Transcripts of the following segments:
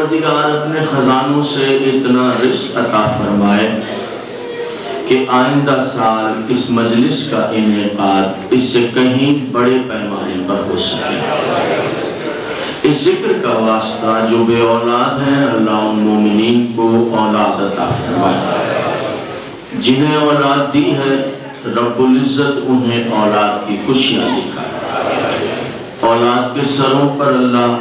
پروردگار اپنے خزانوں سے اتنا رزق عطا فرمائے کہ آئندہ سال اس مجلس کا انعقاد اس سے کہیں بڑے پیمانے پر ہو سکے۔ اس ذکر کا واسطہ جو بے اولاد ہیں، اللہ ان مومنین کو اولاد عطا فرمائے۔ جنہیں اولاد دی ہے، رب العزت انہیں اولاد کی خوشیاں دکھائے۔ اولاد کے سروں پر اللہ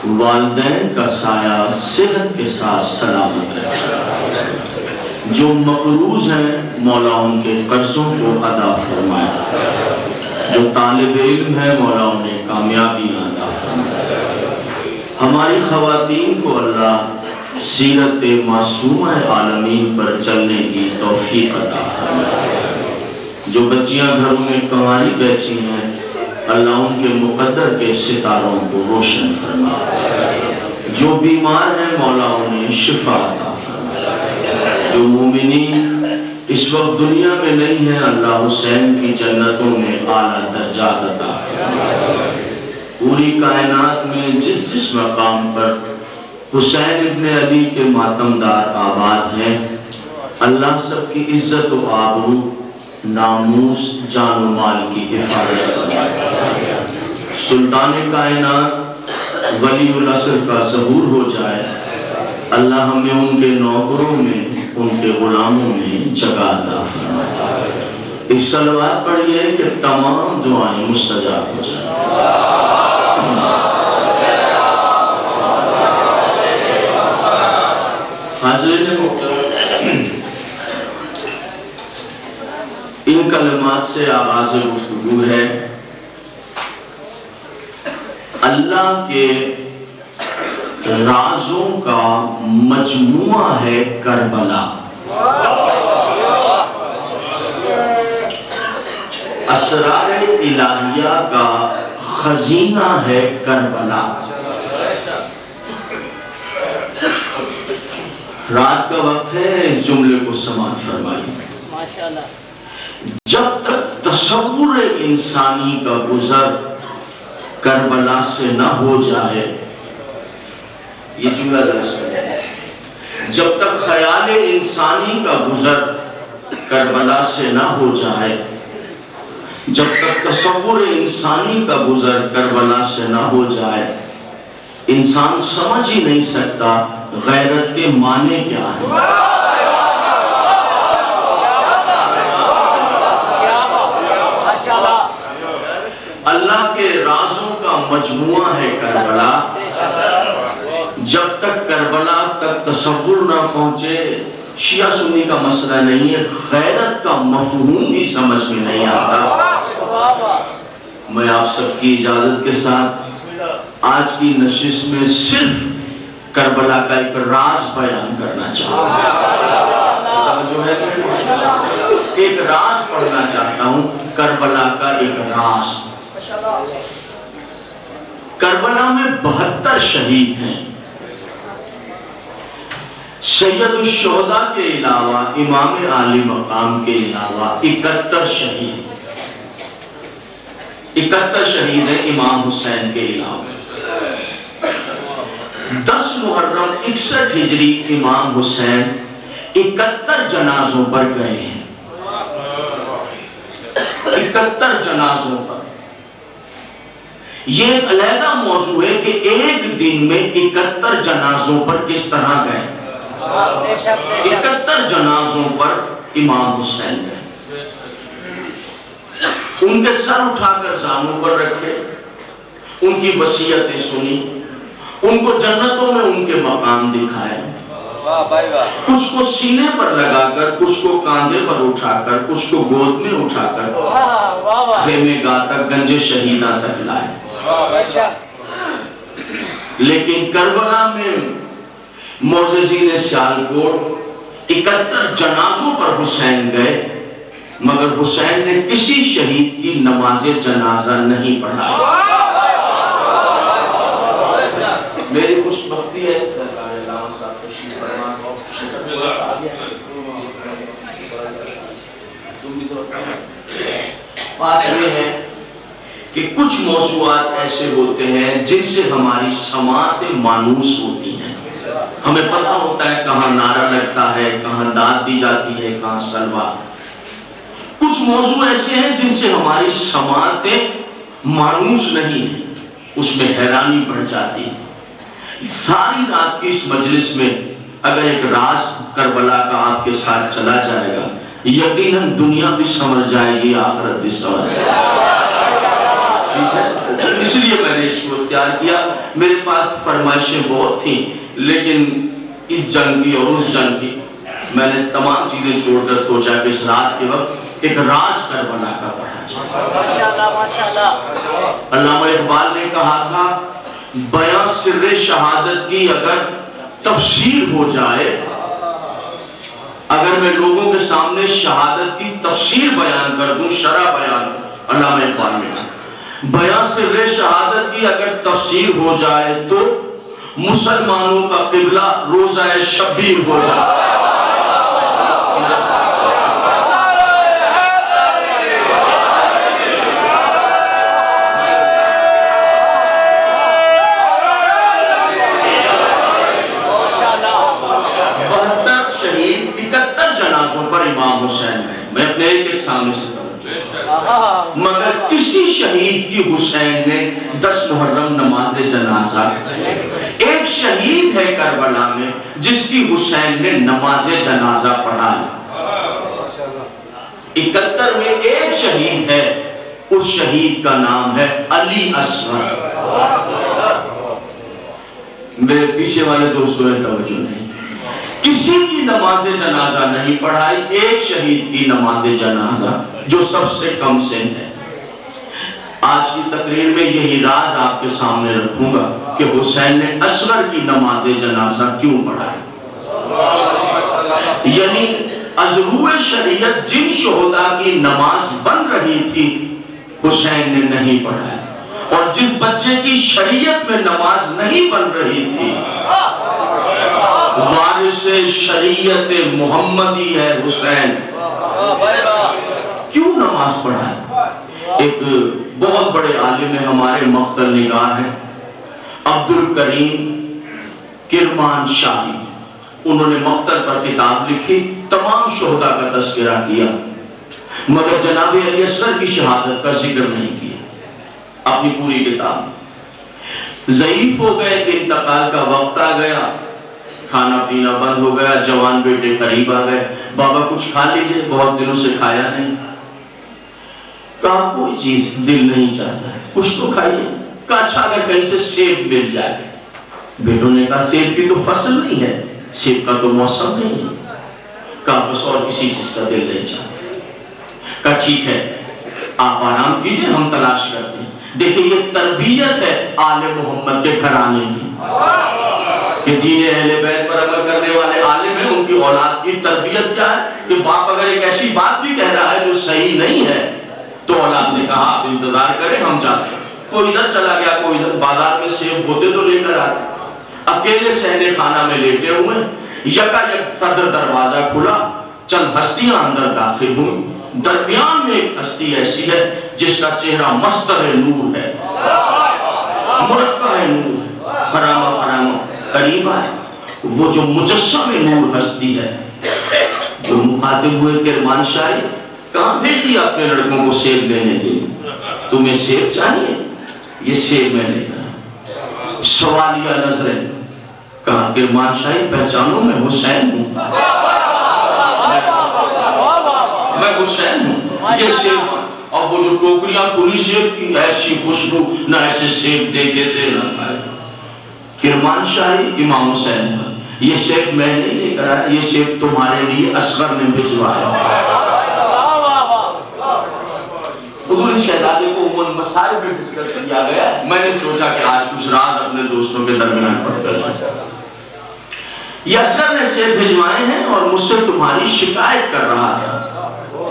والدین کا سایہ صحت کے ساتھ سلامت رکھے۔ جو مقروض ہیں، مولا ان کے قرضوں کو ادا فرمائے۔ جو طالب علم ہے، مولا انہیں کامیابی عطا فرمائے۔ ہماری خواتین کو اللہ سیرت معصومہ عالمین پر چلنے کی توفیق عطا فرمائے۔ جو بچیاں گھروں میں کنواری بیٹھی ہیں، اللہ ان کے مقدر کے ستاروں کو روشن فرمائے۔ جو بیمار ہیں، مولا انہیں شفا عطا فرمائے۔ جو مومنین اس وقت دنیا میں نہیں ہیں، اللہ حسین کی جنتوں میں اعلیٰ درجات عطا فرمائے۔ پوری کائنات میں جس جس مقام پر حسین ابن علی کے ماتمدار آباد ہیں، اللہ سب کی عزت و آبرو، ناموس، جان و مال کی حفاظت فرمائے۔ سلطان کائنات ولی العصر کا ظہور ہو جائے، اللہ ہمیں ان کے نوکروں میں، ان کے غلاموں میں جگہ عطا فرمائے۔ ایک صلوات پڑھیے کہ تمام دعائیں مستجاب ہو جائیں۔ حاضرین محترم، ان کلمات سے آغاز گفتگو ہے۔ اللہ کے رازوں کا مجموعہ ہے کربلا۔ اسرار الہیہ کا خزینہ ہے کربلا۔ رات کا وقت ہے، اس جملے کو سماعت فرمائیے۔ جب تک تصور انسانی کا گزر کربلا سے نہ ہو جائے، یہ جملہ درست ہے، جب تک خیال انسانی کا گزر کربلا سے نہ ہو جائے، جب تک تصور انسانی کا گزر کربلا سے نہ ہو جائے، انسان سمجھ ہی نہیں سکتا غیرت کے معنی کیا ہے۔ اللہ کے رازوں کا مجموعہ ہے کربلا۔ جب تک کربلا تک تصور نہ پہنچے، شیعہ سنی کا مسئلہ نہیں ہے، غیرت کا مفہوم بھی سمجھ میں نہیں آتا۔ میں آپ سب کی اجازت کے ساتھ آج کی نشست میں صرف کربلا کا ایک راز بیان کرنا چاہتا ہوں۔ ایک راز پڑھنا چاہتا ہوں، کربلا کا ایک راز۔ کربلا میں 72 شہید ہیں۔ سید الشہداء کے علاوہ، امام عالی مقام کے علاوہ 71 شہید، 71 شہید ہیں امام حسین کے علاوہ۔ 10 محرم 61 ہجری امام حسین 71 جنازوں پر گئے ہیں۔ 71 جنازوں پر۔ یہ ایک علیحدہ موضوع ہے کہ ایک دن میں 71 جنازوں پر کس طرح گئے۔ 71 جنازوں پر امام حسین گئے۔ ان کے سر اٹھا کر زانوں پر رکھے، ان کی وصیتیں سنی، ان کو جنتوں میں ان کے مقام دکھائے، کچھ کو سینے پر لگا کر، کچھ کو کاندھے پر اٹھا کر، کچھ کو گود میں اٹھا کر خیمے گاہ تک، گنج شہیدہ تک لائے۔ لیکن کربلا میں معززین سیالکوٹ 71 جنازوں پر حسین گئے، مگر حسین نے کسی شہید کی نماز جنازہ نہیں پڑھا۔ میری خوش بختی ہے بات یہ ہے کہ کچھ موضوعات ایسے ہوتے ہیں جن سے ہماری سماعت مانوس ہوتی ہیں۔ ہمیں پتہ ہوتا ہے کہاں نعرہ لگتا ہے، کہاں داد دی جاتی ہے، کہاں سلوہ۔ کچھ موضوع ایسے ہیں جن سے ہماری سماعتیں مانوس نہیں ہیں، اس میں حیرانی بڑھ جاتی ہے۔ ساری رات کی اس مجلس میں اگر ایک راز کربلا کا آپ کے ساتھ چلا جائے گا، یقیناً دنیا بھی سمجھ جائے گی، آخرت بھی سمجھ جائے گی۔ اس لیے میں نے اس کو اختیار کیا۔ میرے پاس فرمائشیں بہت تھیں، لیکن اس جنگ کی اور اس جنگ کی میں نے تمام چیزیں چھوڑ کر سوچا کہ اس رات کے وقت ایک راز کربلا کا پڑھا جائے۔ علامہ اقبال نے کہا تھا، بیاں سر شہادت کی اگر تفسیر ہو جائے، اگر میں لوگوں کے سامنے شہادت کی تفسیر بیان کر دوں، شرح بیان، علامہ اقبال نے بیاں سر شہادت کی اگر تفسیر ہو جائے تو مسلمانوں کا قبلہ روزہ شبیر ہو جائے۔ پر امام حسین ہے، میں اپنے ایک سامنے سے کروں، مگر کسی شہید کی حسین نے 10 محرم نماز جنازہ، ایک شہید ہے کربلا میں جس کی حسین نے نماز جنازہ پڑھائی۔ 71 میں ایک شہید ہے، اس شہید کا نام ہے علی اصغر۔ میرے پیچھے والے دوستوں نے توجہ نہیں، کسی کی نماز جنازہ نہیں پڑھائی، ایک شہید کی نماز جنازہ جو سب سے کم سن ہے۔ آج کی تقریر میں یہی راز آپ کے سامنے رکھوں گا کہ حسین نے اصغر کی نماز جنازہ کیوں پڑھائی۔ یعنی ازروع شریعت جن شہداء کی نماز بن رہی تھی حسین نے نہیں پڑھائی، اور جس بچے کی شریعت میں نماز نہیں بن رہی تھی، وارث شریعت محمدی ہے حسین، کیوں نماز پڑھائے؟ ایک بہت بڑے عالم ہمارے مقتل نگار ہیں عبدالکریم کرمان شاہی، انہوں نے مقتل پر کتاب لکھی، تمام شہداء کا تذکرہ کیا، مگر جناب علی اصغر کی شہادت کا ذکر نہیں کیا اپنی پوری کتاب۔ ضعیف ہو گئے کہ انتقال کا وقت آ گیا، کھانا پینا بند ہو گیا، جوان بیٹے قریب آ گئے، بابا کچھ کھا لیجئے، بہت دنوں سے کھایا نہیں۔ کہا کوئی چیز دل نہیں چاہتا ہے، کچھ تو کھائیے۔ کہا اچھا اگر کہیں سے سیب مل جائے۔ بیٹوں نے کہا سیب کی تو فصل نہیں ہے، سیب کا تو موسم نہیں ہے۔ کہا بس اور کسی چیز کا دل نہیں چاہتا۔ کہا ٹھیک ہے آپ آرام کیجئے، ہم تلاش کرتے ہیں۔ دیکھیں یہ تربیت ہے آل محمد کے گھرانے کی، کہ دین اہل بیت پر عمل کرنے والے عالم ہیں، ان کی اولاد کی تربیت کیا ہے کہ باپ اگر ایک ایسی بات بھی کہہ رہا ہے جو صحیح نہیں ہے تو اولاد نے کہا آپ انتظار کریں، ہم جاتے ہیں۔ کوئی ادھر چلا گیا، کوئی ادھر، بازار میں سیب ہوتے تو لے کر آتے، اکیلے صحن خانہ میں لیٹے ہوئے، یکا یک صدر دروازہ کھلا، چند ہستیاں اندر داخل ہوئیں، درمیان میں ایک ہستی ایسی ہے جس کا چہرہ مصدر نور ہے، مرکہ نور ہے، فرامہ قریب آئے۔ وہ جو مجسم نور ہستی ہے، جو مخاطب ہوئے کرمان شاہی، کہاں بھیج دیا اپنے لڑکوں کو سیب لینے کے لیے؟ تمہیں سیب چاہیے؟ یہ سیب میں نے کہا، سوالیہ نظریں، کہا کرمان شاہی پہچانو میں حسین ہوں، میں حسین ہوں، یہ سیب۔ اور وہ جو ٹوکریاں کھلی سیب کی، ایسی خوشبو، نہ ایسے سیب دیکھے تھے نہ کھائے۔ کرمان شاہی امام حسین، یہ سیب میں نہیں لے کر آیا، یہ سیب تمہارے لیے اصغر نے بھجوایا۔ حضور شہزادے کو ان مسائل میں ڈسکس کیا گیا، میں نے سوچا کہ آج کچھ راز اپنے دوستوں کے درمیان پڑھ کر یہ اصغر نے سیب بھجوائے ہیں اور مجھ سے تمہاری شکایت کر رہا تھا۔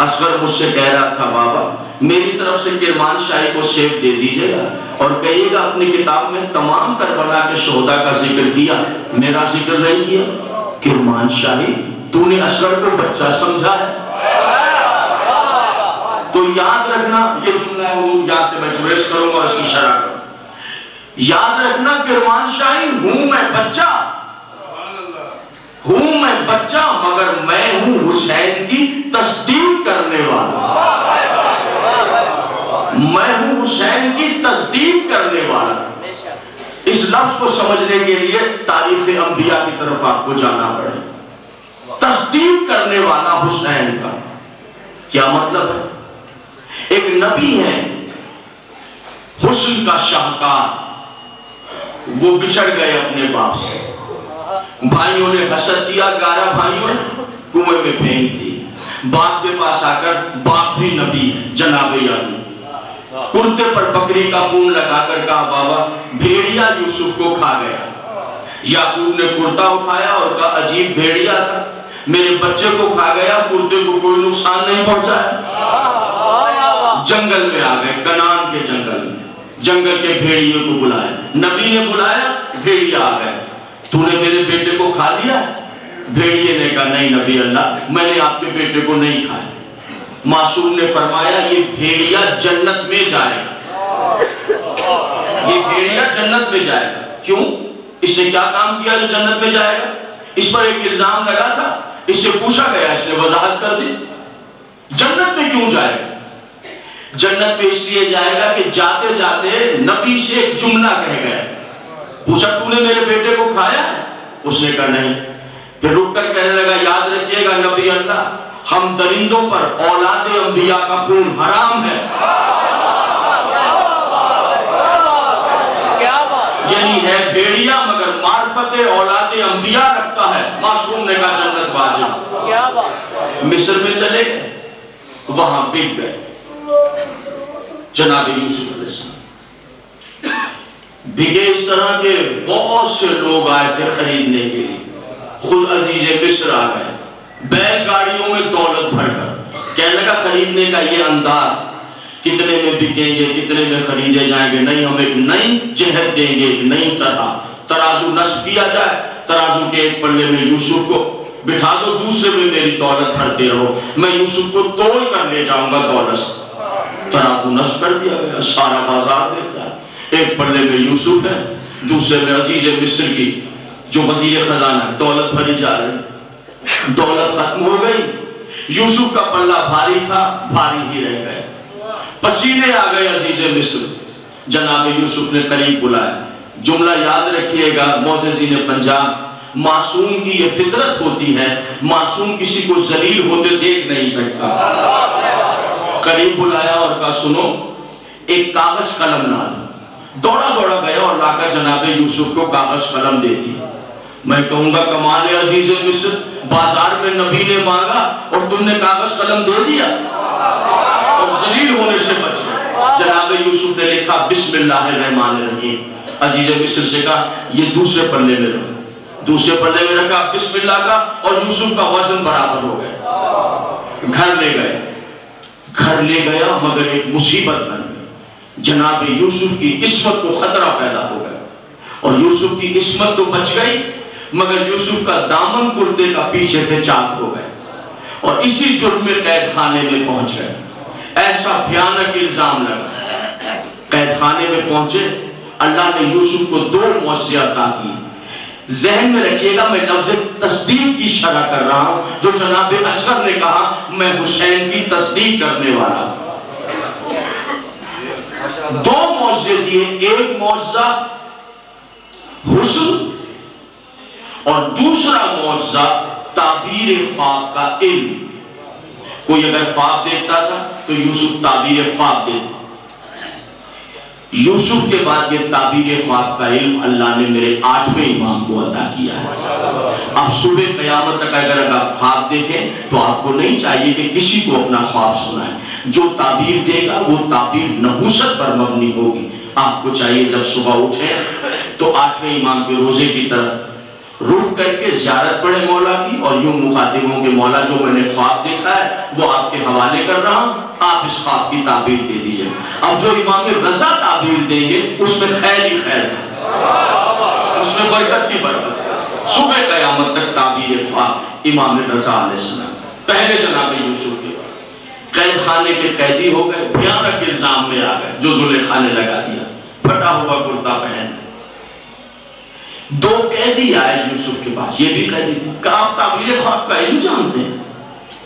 اصغر مجھ سے کہہ رہا تھا بابا میری طرف سے کرمان شاہی کو سیب دے دیجئے گا اور کہیے گا اپنی کتاب میں تمام کربلا کے شہداء کا ذکر کیا، میرا ذکر نہیں کیا۔ کرمان شاہی تو نے اصغر کو بچہ سمجھا ہے؟ تو یاد رکھنا، یہ جملہ ہے وہ یہاں سے میں ٹریس کروں گا اور اس کی شرح کروں۔ یاد رکھنا کرمان شاہی ہوں میں بچہ، ہوں میں بچہ مگر میں ہوں حسین کی تصدیق کرنے والا، میں ہوں حسین کی تصدیق کرنے والا۔ اس لفظ کو سمجھنے کے لیے تاریخ انبیاء کی طرف آپ کو جانا پڑے۔ تصدیق کرنے والا حسین کا کیا مطلب ہے؟ ایک نبی ہے حسن کا شاہکار، وہ بچھڑ گئے اپنے باپ سے، بھائیوں نے حسد کیا، 11 بھائیوں نے کنویں میں پھینک دی۔ باپ کے پاس آ کر، باپ بھی نبی ہے جناب یعقوب، کرتے پر بکری کا خون لگا کر کہا بابا بھیڑیا یوسف کو کھا گیا۔ یعقوب نے کرتا اٹھایا اور کہا عجیب بھیڑیا تھا، میرے بچے کو کھا گیا، کرتے کو کوئی نقصان نہیں پہنچایا۔ جنگل میں آ گئے، کنعان کے جنگل میں، جنگل کے بھیڑیے کو بلایا، نبی نے بلایا، بھیڑیا آ گئے، تو نے میرے بیٹے کو کھا لیا؟ بھیڑیے نے کہا نہیں نبی اللہ، میں نے آپ کے بیٹے کو نہیں کھایا۔ معصوم نے فرمایا یہ بھیڑیا جنت میں جائے گا، یہ بھیڑیا جنت میں جائے گا۔ کیوں؟ اس نے کیا کام کیا جو جنت میں جائے گا؟ اس پر ایک الزام لگا تھا، اس سے پوچھا گیا، اس نے وضاحت کر دی۔ جنت میں کیوں جائے گا؟ جنت میں اس لیے جائے گا کہ جاتے جاتے نبی سے ایک جملہ کہہ گیا، پوچھا تو نے میرے بیٹے کو کھایا؟ اس نے کہا نہیں۔ پھر رک کر کہنے لگا یاد رکھیے گا نبی اللہ، ہم درندوں پر اولاد انبیاء کا خون حرام ہے، یعنی ہے بھیڑیا مگر معرفت اولاد انبیاء رکھتا ہے۔ معصوم نے کہا جنت واجب۔ مصر میں چلے گئے، وہاں بک گئے، جناب یوسف علیہ السلام بکے۔ اس طرح کے بہت سے لوگ آئے تھے خریدنے کے لیے، خود عزیز مصر آ گئے بیل گاڑیوں میں دولت بھر کر، کہنے لگا خریدنے کا یہ انداز، کتنے میں بکیں گے، کتنے میں خریدے جائیں گے؟ نہیں، ہم ایک نئی جہت دیں گے، ایک نئی طرح ترازو نصب کیا جائے، ترازو کے ایک پلے میں یوسف کو بٹھا دو، دوسرے میں میری دولت بھرتے رہو، میں یوسف کو تول کر لے جاؤں گا دولت۔ ترازو نصب کر دیا گیا، سارا بازار دیکھ رہا ہے، ایک پلے میں یوسف ہے، دوسرے میں عزیز مصر کی جو وزیر خزانہ، دولت بھری جا رہی، دولت ختم ہو گئی، یوسف کا پلہ بھاری تھا، بھاری ہی رہ گئے، پسینے آ گئے عزیز مصر۔ جناب یوسف نے قریب بلایا، جملہ یاد رکھیے گا معززین پنجاب، معصوم کی یہ فطرت ہوتی ہے، معصوم کسی کو ذلیل ہوتے دیکھ نہیں سکتا۔ قریب بلایا اور کہا سنو ایک کاغذ قلم لا دو۔ دوڑا دوڑا گیا اور لا کر جناب یوسف کو کاغذ قلم دے دی۔ میں کہوں گا کمال ہے عزیز مصر، بازار میں نبی نے مانگا اور تم نے کاغذ قلم دے دیا اور ذلیل ہونے سے بچ گئے۔ جناب یوسف نے لکھا بسم اللہ الرحمن الرحیم۔ عزیز مصر سے کہا یہ دوسرے پلے میں رکھو، دوسرے پلے میں رکھا بسم اللہ کا، اور یوسف کا وزن برابر ہو گیا۔ گھر لے گئے، گھر لے گیا مگر ایک مصیبت بن گئی۔ جناب یوسف کی عصمت کو خطرہ پیدا ہو گیا، اور یوسف کی عصمت تو بچ گئی مگر یوسف کا دامن کرتے کا پیچھے سے چاک ہو گئے، اور اسی جرم میں قید خانے میں پہنچ گئے۔ ایسا بھیانک الزام لگا، قید خانے میں پہنچے، اللہ نے یوسف کو 2 معجزے عطا کی۔ ذہن میں رکھیے گا میں لفظ تصدیق کی شرح کر رہا ہوں، جو جناب اصغر نے کہا میں حسین کی تصدیق کرنے والا ہوں۔ 2 معجزے دیے، ایک معجزہ حسن اور دوسرا معجزہ تعبیر خواب کا علم۔ کوئی اگر خواب دیکھتا تھا تو یوسف تعبیر خواب دیتا۔ یوسف کے بعد یہ تعبیر خواب کا علم اللہ نے میرے 8ویں امام کو عطا کیا ہے۔ اب صبح قیامت تک اگر آپ خواب دیکھیں تو آپ کو نہیں چاہیے کہ کسی کو اپنا خواب سنائیں، جو تعبیر دے گا وہ تعبیر نبوت پر مبنی ہوگی۔ آپ کو چاہیے جب صبح اٹھیں تو 8ویں امام کے روزے کی طرف رخ کر کے زیارت پڑھے مولا کی، اور یوں مخاطبوں کے مولا جو میں نے خواب دیکھا ہے وہ آپ کے حوالے کر رہا ہوں، آپ اس خواب کی تعبیر دے دیجئے۔ اب جو امام رضا تعبیر دیں گے اس میں خیر ہی خیر ہے، اس میں برکت ہی برکت ہے۔ صبح قیامت تک تعبیر خواب امام رضا علیہ السلام پہلے جناب یوسف کے قید خانے کے قیدی ہو گئے، بھیانک الزام میں آ گئے، جو زلیخا نے لگا دیا، پھٹا ہوا کرتا پہن، دو قیدی آئے یوسف کے پاس، یہ بھی قیدی تھے، کہا آپ تعبیر خواب کا علم جانتے ہیں؟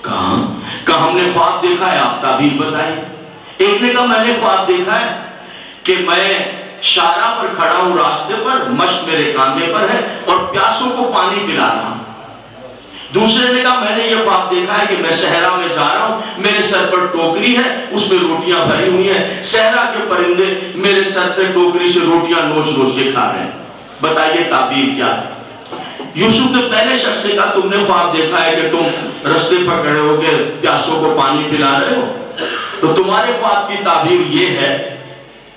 کہا ہم نے خواب دیکھا ہے، آپ تعبیر بتائیں۔ ایک نے کہا میں نے خواب دیکھا ہے کہ میں شارع پر کھڑا ہوں، راستے پر، مشک میرے کاندھے پر ہے اور پیاسوں کو پانی پلا رہا ہوں۔ دوسرے نے کہا میں نے یہ خواب دیکھا ہے کہ میں صحرا میں جا رہا ہوں، میرے سر پر ٹوکری ہے، اس میں روٹیاں بھری ہوئی ہیں، صحرا کے پرندے میرے سر سے ٹوکری سے روٹیاں نوچ نوچ کے کھا رہے ہیں، بتائیے تعبیر کیا ہے؟ یوسف نے پہلے شخص سے کہا تم نے خواب دیکھا ہے کہ تم رستے پر کھڑے ہو کے پیاسوں کو پانی پلا رہے ہو، تو تمہارے خواب کی تعبیر یہ ہے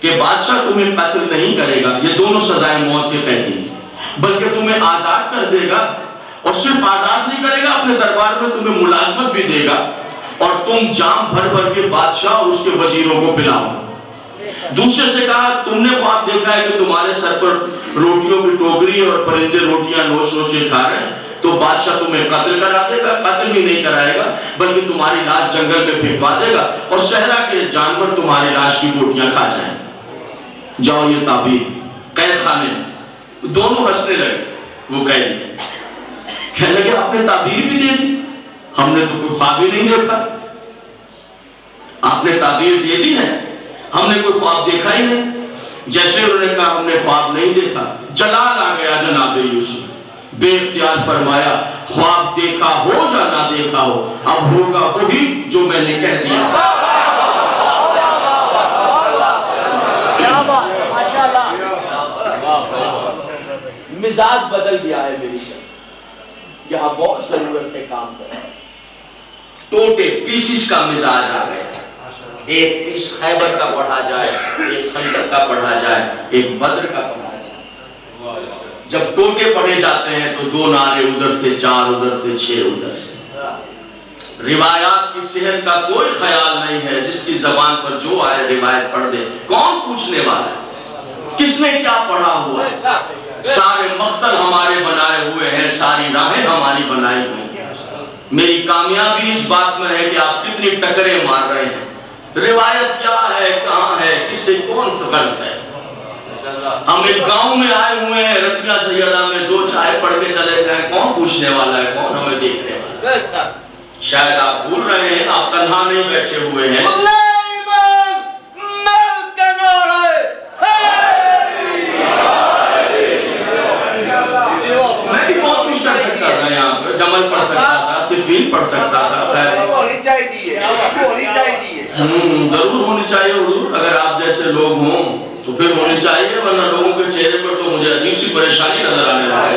کہ بادشاہ تمہیں قتل نہیں کرے گا، یہ دونوں سزائے موت کے قیدی ہیں، بلکہ تمہیں آزاد کر دے گا، اور صرف آزاد نہیں کرے گا، اپنے دربار میں تمہیں ملازمت بھی دے گا، اور تم جام بھر بھر کے بادشاہ اور اس کے وزیروں کو پلاؤ۔ دوسرے سے کہا تم نے خواب دیکھا ہے کہ تمہارے سر پر روٹیوں کی ٹوکری اور پرندے روٹیاں نوچ نوچ کے کھا رہے ہیں، تو بادشاہ تمہیں قتل کرا دے گا، قتل بھی نہیں کرائے گا بلکہ تمہاری لاش جنگل میں پھینکوا دے گا، اور صحرا کے جانور تمہاری لاش کی بوٹیاں کھا جائیں۔ جاؤ یہ تعبیر قید خانے۔ دونوں ہنسنے لگے، وہ قیدی کہنے لگے آپ نے تعبیر بھی دے دی، ہم نے تو کوئی خواب ہی نہیں دیکھا، آپ نے تعبیر دے دی ہے، ہم نے کوئی خواب دیکھا ہی نہیں۔ جیسے انہوں نے کہا ہم نے خواب نہیں دیکھا، جلال آ گیا جناب یوسف، بے اختیار فرمایا خواب دیکھا ہو یا نہ دیکھا ہو، اب ہوگا وہی جو میں نے کہہ دیا۔ مزاج بدل گیا ہے میری طرف، یہاں بہت ضرورت ہے کام کرنے۔ ٹوٹے پیسز کا مزاج آ گیا، ایک پیس خیبر کا پڑھا جائے، ایک خندق کا پڑھا جائے، ایک بدر کا پڑھا جائے۔ جب ٹوٹے پڑھے جاتے ہیں تو دو نعرے ادھر سے، چار ادھر سے، چھ ادھر سے۔ روایات کی صحت کا کوئی خیال نہیں ہے، جس کی زبان پر جو آئے روایت پڑھ دے، کون پوچھنے والا ہے، کس نے کیا پڑھا ہوا ہے؟ سارے مقتل ہمارے بنائے ہوئے ہیں، ساری راہیں ہماری بنائی ہوئی ہیں۔ میری کامیابی اس بات میں ہے کہ آپ کتنی ٹکریں مار رہے ہیں، روایت کیا ہے، کہاں ہے، کس سے کون غلط ہے۔ ہم ایک گاؤں میں آئے ہوئے ہیں، رتیہ سیدہ میں، جو چاہے پڑھ کے چلے گئے، کون پوچھنے والا ہے، کون ہمیں دیکھنے والا ہے۔ شاید آپ بھول رہے ہیں آپ تنہا نہیں بیٹھے ہوئے ہیں، میں بھی بہت کچھ کر سکتا تھا، یہاں پر جمل پڑھ سکتا تھا، صفین پڑھ سکتا تھا، ضرور ہونی چاہیے حضور، اگر آپ جیسے لوگ ہوں تو پھر ہونی چاہیے، ورنہ لوگوں کے چہرے پر تو مجھے عجیب سی پریشانی نظر آنے لگی۔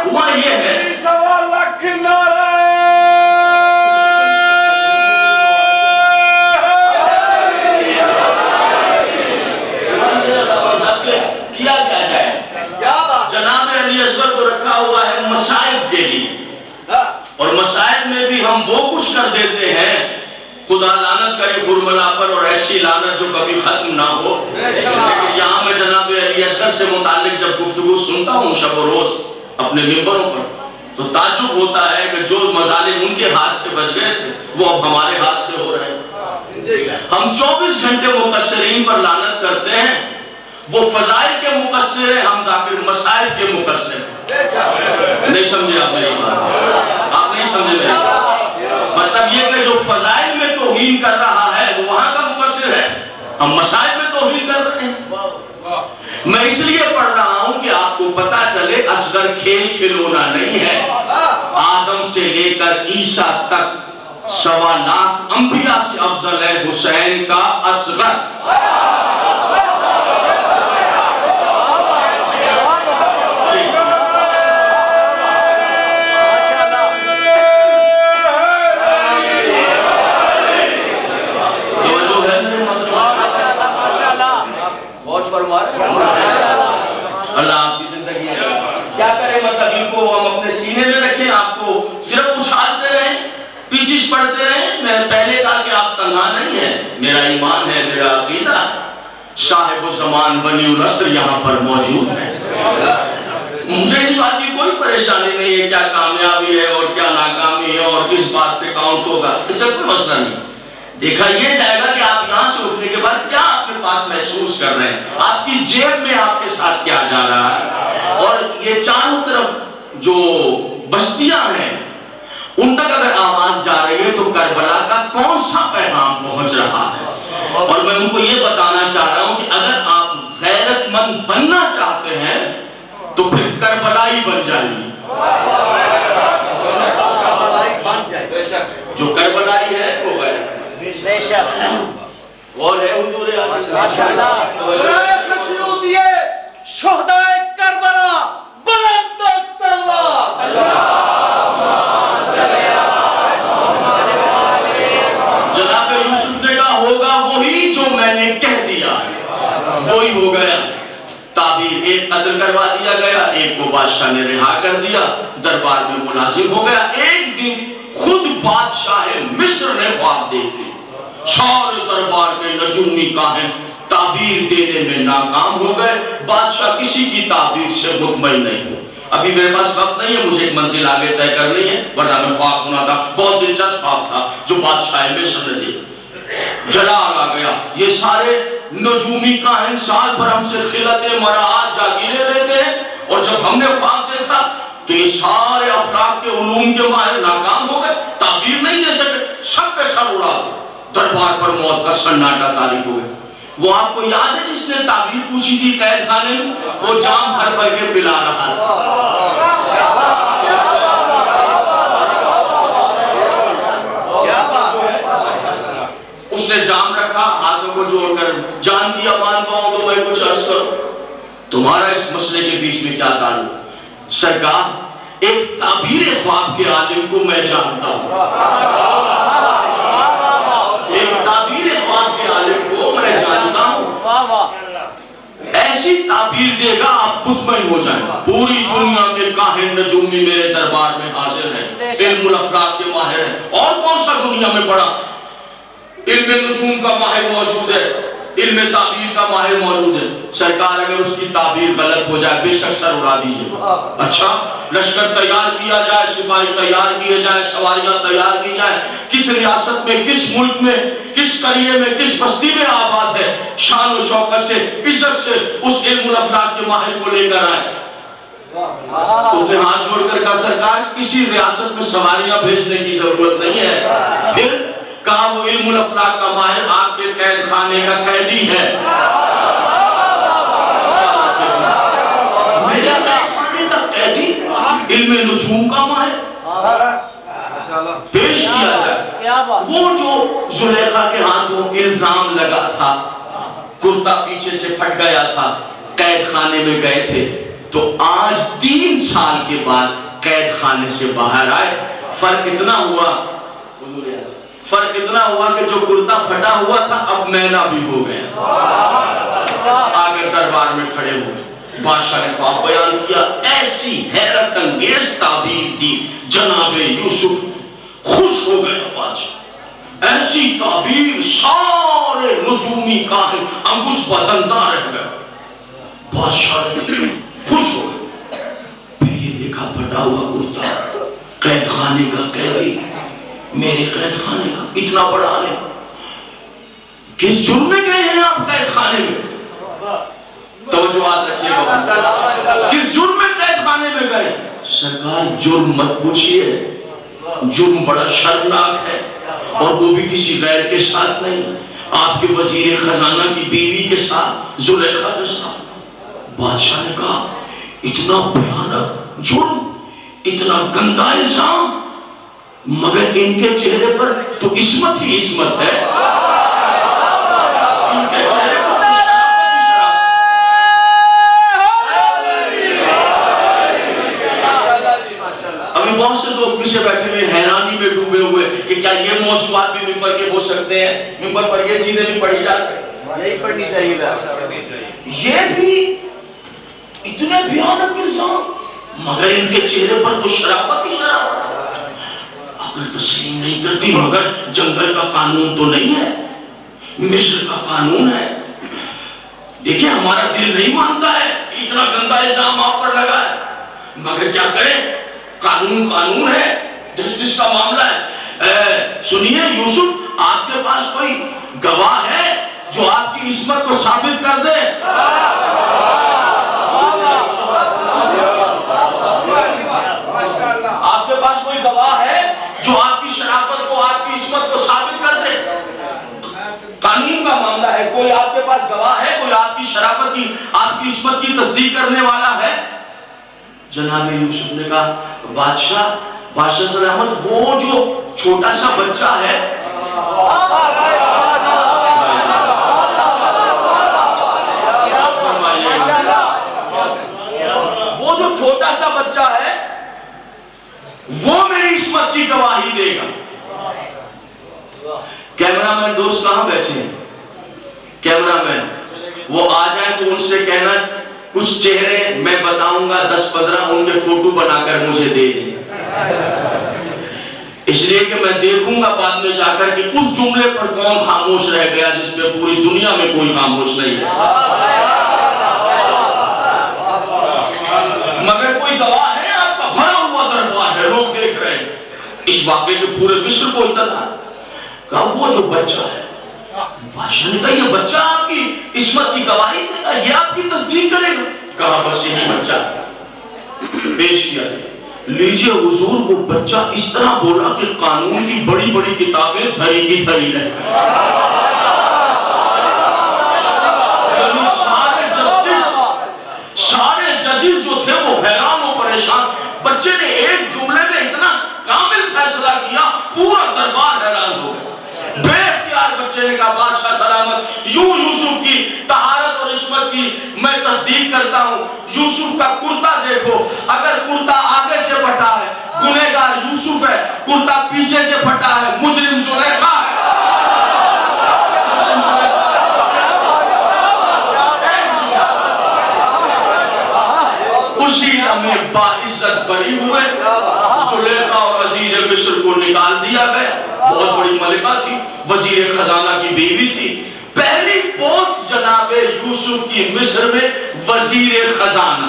ہوا یہ ہے کیا کیا جائے، جناب علی اصغر کو رکھا ہوا ہے مصائب کے لیے، اور مصائب میں بھی ہم وہ کچھ کر دیتے ہیں، خدا لعنت کرے برملا پر، اور ایسی لعنت جو کبھی ختم نہ ہو۔ لیکن یہاں میں جناب علی اصغر سے متعلق جب گفتگو سنتا ہوں شب و روز اپنے ممبروں پر، تو تعجب ہوتا ہے کہ جو مظالم ان کے ہاتھ سے بچ گئے تھے وہ اب ہمارے ہاتھ سے ہو رہے ہیں۔ ہم 24 گھنٹے مقصرین پر لعنت کرتے ہیں، وہ فضائل کے مقصر ہیں، ہم ذاکر مسائل کے مقصر ہیں۔ نہیں سمجھے آپ میری بات، آپ نہیں سمجھے میری بات، مطلب یہ کہ جو فضائل میں توہین کر رہا ہے وہ وہاں کا مقصر ہے، ہم مسائل میں توہین کر رہے ہیں۔ میں اس لیے پڑھ رہا ہوں کہ آپ کو پتا چلے اصغر کھیل کھلونا نہیں ہے، آدم سے لے کر عیسیٰ تک 1.25 لاکھ انبیاء سے افضل ہے حسین کا اصغر۔ اللہ آپ کی زندگی ہے، کیا کریں، مطلب ان کو ہم اپنے سینے میں رکھیں، آپ کو صرف اچھالتے رہیں، پیسز پڑھتے رہیں۔ میں پہلے کہا کہ آپ تنہا نہیں ہیں، میرا ایمان ہے، میرا عقیدہ ہے، صاحب زمان بنی الاسر یہاں پر موجود ہے۔ مجھے اس بات کی کوئی پریشانی نہیں ہے کیا کامیابی ہے اور کیا ناکامی ہے اور کس بات سے کاؤنٹ ہوگا، اس سے کوئی مسئلہ نہیں۔ دیکھا یہ جائے گا کہ آپ یہاں سے اٹھنے کے بعد کیا اپنے پاس محسوس کر رہے ہیں، آپ کی جیب میں آپ کے ساتھ کیا جا رہا ہے۔ جو بستیاں ہیں ان تک اگر آواز جا رہی ہے تو کربلا کا کون سا پیغام پہنچ رہا ہے؟ اور میں ان کو یہ بتانا چاہ رہا ہوں کہ اگر آپ غیرت مند بننا چاہتے ہیں تو پھر کربلائی بن جائیے. جو کربلائی ہے وہ غیرت اور ہے حضور شہدائے کربلا بلند الصلوات. جناب یوسف نے کہا ہوگا وہی جو میں نے کہہ دیا وہی ہو گیا. تعبیر ایک قتل کروا دیا گیا, ایک کو بادشاہ نے رہا کر دیا, دربار میں ملازم ہو گیا. ایک دن خود بادشاہ مصر نے خواب دیکھ لی. سارے دربار کے نجومی کاہن تعبیر دینے میں ناکام ہو گئے. بادشاہ کسی کی تعبیر سے مطمئن نہیں ہو. ابھی میرے پاس وقت نہیں ہے, مجھے ایک منزل آگے طے کرنی ہے, ورنہ میں خواب سنا تھا. بہت دلچسپ خواب تھا جو بادشاہ مصر نے دیکھا. جلال آ گیا. یہ سارے نجومی کاہن سال بھر ہم سے خلعت مراعات جاگیریں لیتے ہیں, اور جب ہم نے خواب دیکھا تو یہ سارے افلاک کے علوم کے ماہر ناکام ہو گئے, تعبیر نہیں دے سکے. سب کے سر اڑا دے. دربار پر موت کا سناٹا طاری ہو گیا. وہ آپ کو یاد ہے جس نے تعبیر پوچھی تھی قید خانے میں, وہ جام بھر بھر کے پلا رہا تھا. اس نے جام رکھا, ہاتھوں کو جوڑ کر جان کی امان پاؤں تو میں کچھ عرض کروں, تمہارا اس مسئلے کے بیچ میں کیا تعلق؟ سرکار ایک تعبیر خواب کے عالم کو میں جانتا ہوں. ایک تعبیر خواب کے عالم کو میں جانتا ہوں, ایسی تعبیر دے گا آپ مطمئن ہو جائیں. پوری دنیا کے کاہن نجومی میرے دربار میں حاضر ہیں, علم الافلاک کے ماہر ہیں. اور کون سا دنیا میں پڑا علم نجوم کا ماہر موجود ہے, علم تعبیر کا ماہر موجود ہے. سرکار اگر اس کی تعبیر غلط ہو جائے بے شک سر اڑا دیجئے. اچھا لشکر تیار کیا جائے, سپاہی تیار کیے جائیں, سواریاں تیار کی جائیں, کس ریاست میں, کس ملک میں, کس قریے میں, کس بستی میں آباد ہے, شان و شوکت سے عزت سے اس علم الافلاک کے ماہر کو لے کر آئے. اس نے ہاتھ جوڑ کر کہا سرکار کسی ریاست میں سواریاں بھیجنے کی ضرورت نہیں ہے. پھر کہا وہ علم الافلاک کا ماہر آپ کے قید خانے کا قیدی ہے. میرے قید خانے کا قیدی علم نجوم کا ماہر پیش کیا جائے. وہ جو زلیخا کے ہاتھوں الزام لگا تھا, کرتا پیچھے سے پھٹ گیا تھا, قید خانے میں گئے تھے, تو آج 3 سال کے بعد قید خانے سے باہر آئے. فرق اتنا ہوا کہ جو کرتا پھٹا ہوا تھا اب مینا بھی ہو گیا. آگے دربار میں کھڑے ہوئے, بادشاہ نے خواب بیان کیا. ایسی حیرت انگیز تعبیر دی, جناب یوسف خوش ہو گئے. بادشاہ ایسی تعبیر, سارے نجومی کاہن انگوش بدندہ رہ گئے. بادشاہ نے خوش ہو گئے. پھر یہ دیکھا پھٹا ہوا کرتا, قید خانے کا قیدی, میرے قید خانے کا اتنا بڑا عالم. کس جرم میں گئے ہیں آپ قید خانے میں؟ توجہات رکھیے گا. کس جرم میں قید خانے میں گئے؟ سرکار جرم مت پوچھئے, جرم بڑا شرمناک ہے, اور وہ بھی کسی غیر کے ساتھ نہیں, آپ کے وزیر خزانہ کی بیوی کے ساتھ, زلیخا کے ساتھ. بادشاہ نے کہا اتنا بھیانک جرم, اتنا گندا الزام, مگر ان کے چہرے پر تو عصمت ہی عصمت ہے. ان کے چہرے پر ابھی بہت سے دوست پیچھے بیٹھے ہوئے حیرانی میں ڈوبے ہوئے کہ کیا یہ موضوعات بھی ممبر کے ہو سکتے ہیں, ممبر پر یہ چیزیں بھی پڑھی جا سکتی, نہیں پڑھنی چاہیے. یہ بھی اتنے بھیانک الزام, مگر ان کے چہرے پر تو شرافت ہی شرافت ہے. عقل تسلیم نہیں کرتی, مگر جنگل کا قانون تو نہیں ہے, مصر کا قانون ہے. دیکھیں ہمارا دل نہیں مانتا ہے کہ اتنا گندا الزام آپ پر لگا ہے, مگر کیا کریں, قانون قانون ہے, جسٹس کا معاملہ ہے. سنیے یوسف, آپ کے پاس کوئی گواہ ہے جو آپ کی عصمت کو ثابت کر دے؟ گواہ ہے؟ کوئی آپ کی شرافت کی، آپ کی عصمت کی تصدیق کرنے والا ہے؟ جناب یوسف نے کہا بادشاہ سلامت، وہ جو چھوٹا سا بچہ ہے، وہ جو چھوٹا سا بچہ ہے وہ میری عصمت کی گواہی دے گا۔ کیمرہ مین دوست کہاں بیٹھے ہیں؟ کیمرہ مین وہ آ جائیں تو ان سے کہنا کچھ چہرے میں بتاؤں گا 10-15 ان کے فوٹو بنا کر مجھے دے دیں، اس لیے کہ میں دیکھوں گا بعد میں جا کر کہ اس جملے پر کون خاموش رہ گیا جس پہ پوری دنیا میں کوئی خاموش نہیں ہے۔ مگر کوئی گواہ ہے؟ آپ کا بھرا ہوا دربار ہے، لوگ دیکھ رہے ہیں، اس واقعے کے پورے مصر کو اطلاع۔ کہا وہ جو بچہ ہے، بادشاہ نے کہا یہ بچہ آپ کی عصمت کی گواہی دے گا، یہ آپ کی تصدیق کرے گا؟ کہا بس یہی بچہ پیش کیا۔ لیجئے حضور، وہ بچہ اس طرح بولا کہ قانون کی بڑی بڑی کتابیں دھری کی دھری رہے۔ یعنی سارے ججز جو تھے وہ حیران و پریشان، بچے نے ایک جملے میں اتنا کامل فیصلہ کیا، پورا دربار حیران ہو گیا۔ بے اختیار بچے نے کہا بادشاہ سلامت، یوں یوسف کی طہارت اور عصمت کی میں تصدیق کرتا ہوں۔ یوسف کا کرتا دیکھو، اگر کرتا آگے سے پھٹا ہے گنہگار یوسف ہے، کرتا پیچھے سے پھٹا ہے مجرم زلیخا ہے۔ اسی لمحے باعزت بری ہوئے، زلیخا اور عزیز مصر کو نکال دیا گیا۔ بہت بڑی ملکہ تھی، وزیر خزانہ کی بیوی تھی، پہلی پوسٹ جناب یوسف کی مصر میں وزیر خزانہ،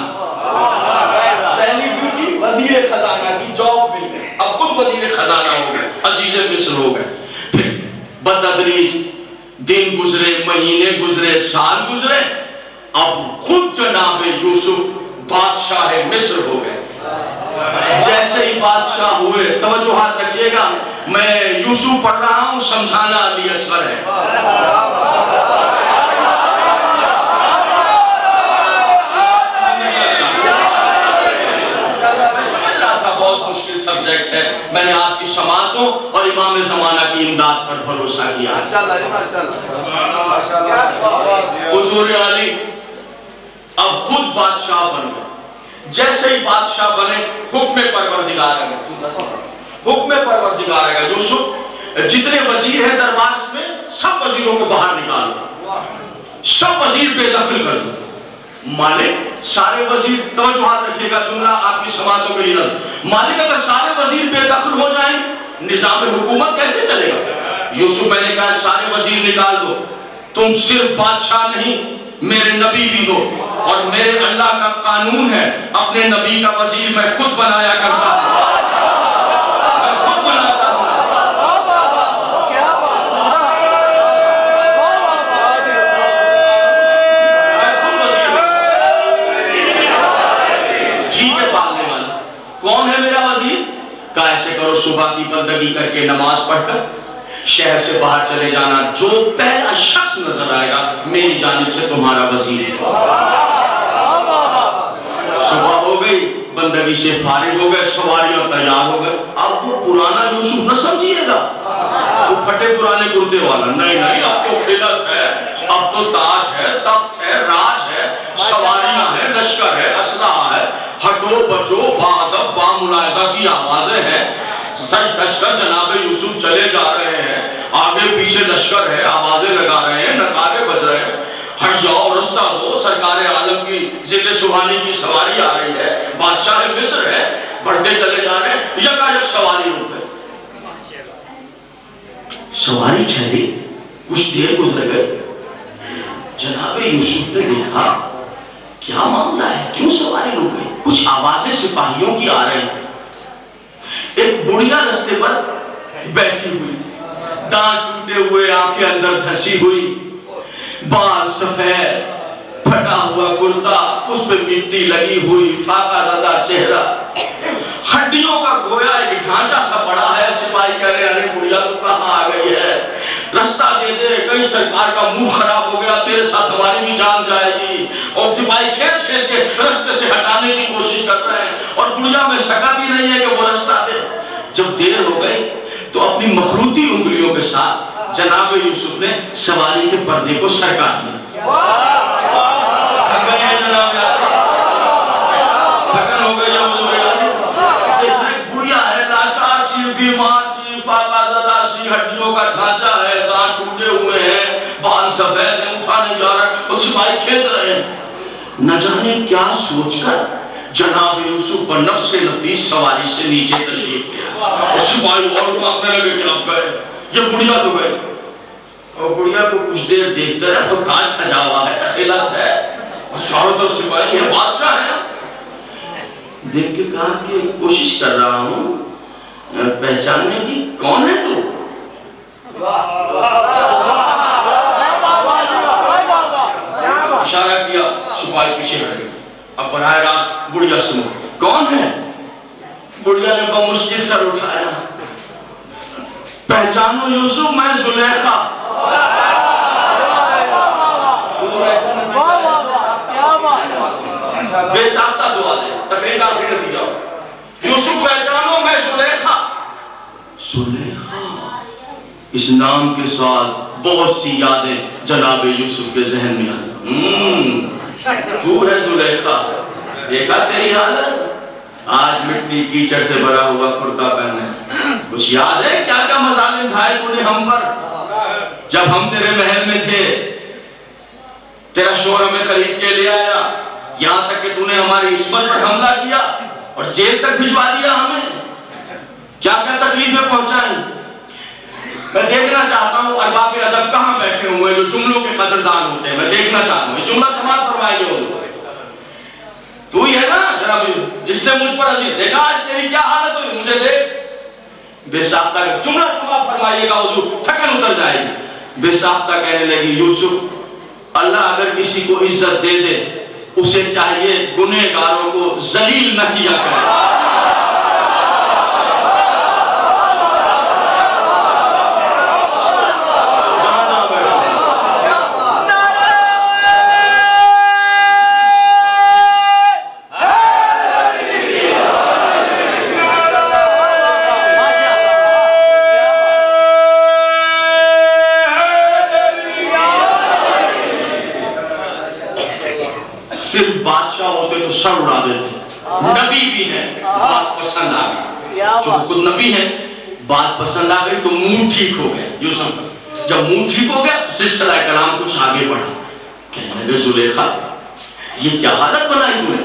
پہلی ڈیوٹی وزیر خزانہ کی جاب مل گئی، اب خود وزیر خزانہ ہو گئے، عزیز مصر ہو گئے۔ پھر بتدریج دن گزرے، مہینے گزرے، سال گزرے، اب خود جناب یوسف بادشاہ مصر ہو گئے۔ جیسے ہی بادشاہ ہوئے، توجہات رکھیے گا، میں یوسف پڑھ رہا ہوں، سمجھانا علی اصغر ہے۔ میں سمجھ رہا تھا بہت مشکل سبجیکٹ ہے، میں نے آپ کی سماعتوں اور امام زمانہ کی امداد پر بھروسہ کیا۔ حضور علی اب خود بادشاہ بن گئے۔ جیسے ہی بادشاہ بنے، حکم پروردگار ہے، حکم پروردگار ہے، یوسف جتنے وزیر ہیں دربار میں سب وزیروں کو باہر نکالو، سب وزیر بے دخل کر دو۔ مالک سارے وزیر، توجہات رکھیے گا، جملہ آپ کی سماعتوں کے لیے، مالک اگر سارے وزیر بے دخل ہو جائیں نظام حکومت کیسے چلے گا؟ یوسف میں نے کہا سارے وزیر نکال دو، تم صرف بادشاہ نہیں میرے نبی بھی ہو، اور میرے اللہ کا قانون ہے اپنے نبی کا وزیر میں خود بنایا کرتا ہوں، میں خود بناتا ہوں۔ میں خود وزیر جی کے پالنے والا کون ہے میرا وزیر؟ کہا ایسے کرو، صبح کی بندگی کر کے نماز پڑھ کر شہر سے باہر چلے جانا، جو پہلا شخص نظر آئے گا میری جانب سے تمہارا وزیر ہے۔ صبح ہو گئی، بندگی سے فارغ ہو گئے، سواریاں تیار ہو گئے۔ اب وہ پرانا یوسف نہ سمجھیے گا، وہ پھٹے پرانے کرتے والا نہیں، اب تو خلعت ہے، اب تو تاج ہے، تخت ہے، راج ہے، سواریاں ہیں، لشکر ہے، اسلحہ ہے، ہٹو بچو باادب باملاحظہ کی آوازیں ہیں، سج دھج کر جناب یوسف چلے جا رہے ہیں، آگے پیچھے لشکر ہے، آوازیں لگا رہے ہیں، نقارے بج رہے ہیں، ہٹ جاؤ رستہ دو، سرکار عالم کی ذکر سبحانی کی سواری آ رہی ہے، بادشاہ مصر ہے، بڑھتے چلے جا رہے ہیں، یکا یک سواری رک گئے، سواری ٹھہری، کچھ دیر گزر گئے، جناب یوسف نے دیکھا کیا معاملہ ہے، کیوں سواری رک گئی؟ کچھ آوازیں سپاہیوں کی آ رہی تھی، ایک بڑھیا رستے پر بیٹھی ہوئی تھی، دانت ٹوٹے ہوئے، آنکھیں اندر دھسی ہوئی، بال سفید، پھٹا ہوا کرتا، اس پہ مٹی لگی ہوئی، فاقہ زدہ چہرہ، ہڈیوں کا گویا ایک ڈھانچہ سا پڑا ہے۔ سپاہی کہہ رہے ہیں ارے بڑھیا تو کہاں آ گئی ہے؟ رستہ دے دے، کہیں سرکار کا موڈ خراب ہو گیا، تیرے ساتھ ہماری بھی جان جائے گی، اور سپاہی کھینچ کھینچ کے رستے سے ہٹانے کی کوشش کر رہے ہیں، اور گڑیا میں شکت ہی نہیں ہے کہ وہ رستہ دے۔ جب دیر ہو گئی تو اپنی مخروطی انگلیوں کے ساتھ جناب یوسف نے سواری کے پردے کو سرکا دیا۔ تھک گئے ہیں جناب، تھکن ہو گئی ہے حضور، گڑیا ہے لاچار سی، بیمار سی، فاقہ زدہ سی، ہڈیوں کا ڈھانچہ ہے، دانت ٹوٹے ہوئے ہیں، بال سفید ہیں، اٹھا نہیں جا رہا ہے، اور سپاہی کھینچ رہے ہیں۔ نہ جانے کیا سوچ کر جناب یوسف پر نفس نفیس سواری سے نیچے تشریف لیا، اور سپاہی اور کانپنے لگے کہ اب گئے، یہ گڑیا تو گئے۔ اور گڑیا کو کچھ دیر دیکھتے رہے تو کاش سجا ہوا ہے، خلعت ہے، اور چاروں طرف سپاہی ہے، بادشاہ ہے۔ دیکھ کے کہا کہ کوشش کر رہا ہوں پہچاننے کی، کون ہے تو؟ اشارہ کیا، سپاہی پیچھے ہٹے۔ اب براہ راست گڑیا سنو، کون ہے؟ گڑیا نے بمشکل سر اٹھایا، پہچانو یوسف، میں زلیخا۔ بے ساختہ دعا دے، تقریر کا آخری نتیجہ ہو، یوسف پہچانو، میں زلیخا۔ زلیخا، اس نام کے ساتھ بہت سی یادیں جناب یوسف کے ذہن میں آئی۔ تو ہے زلیخا، دیکھا تیری حالت، آج مٹی کیچڑ سے بھرا ہوا کرتا پہنے، کچھ یاد ہے کیا کیا مظالم ڈھائے تو نے ہم پر؟ جب ہم تیرے محل میں تھے، تیرا شور ہمیں خرید کے لے آیا، یہاں تک کہ تو نے ہماری عصمت پر حملہ کیا اور جیل تک بھجوا دیا ہمیں، کیا کیا تکلیفیں پہنچائیں۔ میں دیکھنا چاہتا ہوں ارباب ادب کہاں بیٹھے ہوئے جو جملوں کے قدردان ہوتے ہیں، میں دیکھنا چاہتا ہوں، یہ جملہ سماعت فرمائے گے حضور۔ تو ہی ہے نا جناب جس نے مجھ پر عزیز، دیکھا آج تیری کیا حالت ہوئی، مجھے دیکھ۔ بے ساختہ جملہ سماعت فرمائیے گا حضور، تھکن اتر جائے گی۔ بے ساختہ کہنے لگی، یوسف، اللہ اگر کسی کو عزت دے دے، اسے چاہیے گنہگاروں کو ذلیل نہ کیا کرے۔ صرف بادشاہ ہوتے تو سر اڑا دیتے، نبی بھی ہے، بات پسند آ گئی، جو خود نبی ہے، بات پسند آ گئی تو منہ ٹھیک ہو گیا یوسف۔ جب منہ ٹھیک ہو گیا سلسلہ کلام کچھ آگے بڑھا، کہنے لگے زلیخا، یہ کیا حالت بنائی تو نے؟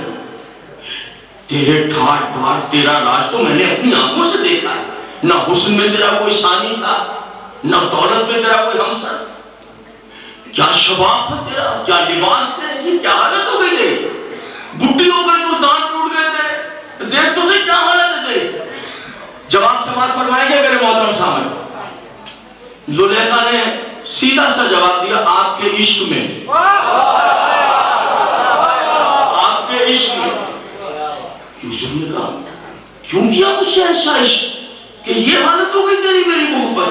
تیرے ٹھاٹ بھاٹ، تیرا راج تو میں نے اپنی آنکھوں سے دیکھا ہے، نہ حسن میں تیرا کوئی ثانی تھا، نہ دولت میں تیرا کوئی ہمسر، کیا شباب تھا تیرا، کیا لباس تھے، یہ کیا حالت ہو گئی تھی؟ بڈی ہو گئی تو دانت ٹوٹ گئے تھے، دیکھ تو سے کیا حالت ہے تیری؟ جواب سماعت فرمائیں گے میرے محترم سامنے؟ زلیخا نے سیدھا سا جواب دیا، آپ کے عشق میں، آپ کے عشق میں۔ یوسف نے کہا، کیوں کیا مجھ سے ایسا عشق کہ یہ حالت ہو گئی تیری میری محبت؟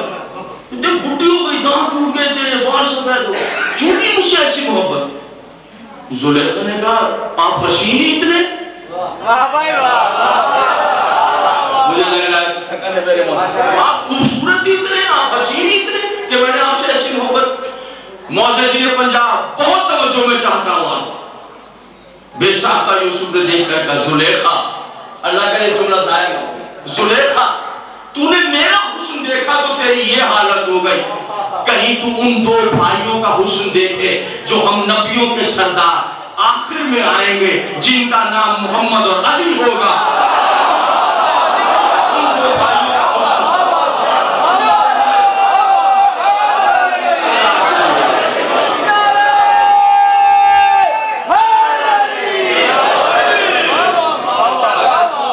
جب بڈی ہو گئی، دانت ٹوٹ گئے تیرے، بال سفید ہو، کیوں کی مجھ سے ایسی محبت؟ زلیخا نے کہا، آپ حسین ہی اتنے، مجھے لگ رہا ہے تھکن ہے میرے محبت، آپ خوبصورت ہی اتنے، آپ حسین ہی اتنے کہ میں نے آپ سے ایسی محبت۔ معززین پنجاب، بہت توجہ میں چاہتا ہوں آپ۔ بے ساختہ یوسف نے دیکھ کر کہا، زلیخا، اللہ کا یہ جملہ دائم ہو، زلیخا، تو نے میرا حسن دیکھا تو تیری یہ حالت ہو گئی، کہیں تو ان دو بھائیوں کا حسن دیکھے جو ہم نبیوں کے سردار آخر میں آئیں گے، جن کا نام محمد اور علی ہوگا۔ ان دو بھائیوں کا حسن،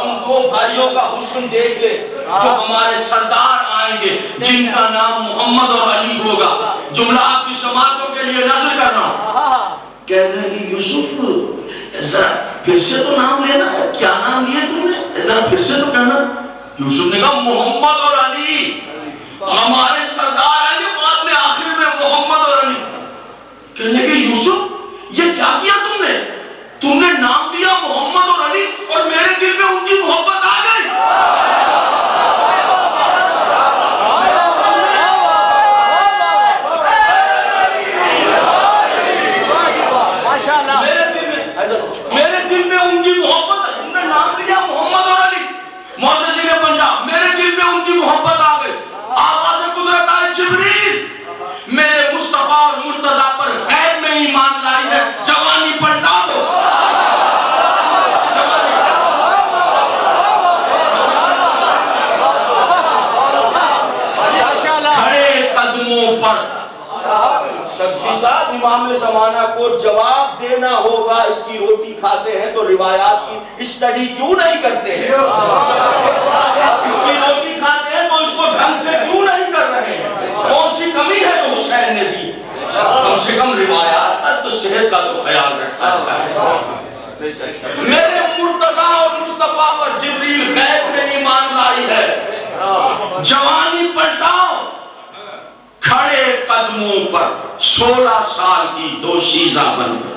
ان دو بھائیوں کا حسن دیکھ لے جو ہمارے سردار آئیں گے، جن کا نام محمد اور علی ہوگا۔ جملہ آپ کی سماعتوں کے لیے نظر کر رہا ہوں۔ کہہ رہے ہیں یوسف، ذرا پھر سے تو نام لینا ہے، کیا نام لیا تم نے؟ ذرا پھر سے تو کہنا۔ یوسف نے کہا، محمد اور علی ہمارے سردار آئیں گے، بعد میں دل میں ان کی محبت آ گئی. آواز قدرت آئی جبریل میرے مصطفیٰ اور مرتضیٰ پر غیب میں ایمان لائی ہے, جوانی پلٹا دو. کھڑے قدموں پر 100% امام زمانہ کو جواب دینا ہوگا. اس کی روٹی کھاتے ہیں تو روایات کی اسٹڈی کیوں نہیں کرتے ہیں؟ اس کی روٹی کھاتے ہیں تو اس کو ڈھنگ سے کیوں نہیں کر رہے ہیں؟ کون سی کمی ہے جو حسین نے دی؟ کم سے کم روایات کا تو صحت کا تو خیال رکھتا ہے. میرے مرتضیٰ اور مصطفیٰ پر جبریل غیب میں ایمان لائی ہے, جوانی پلٹاؤ. کھڑے قدموں پر 16 سال کی دوشیزہ بن گئی.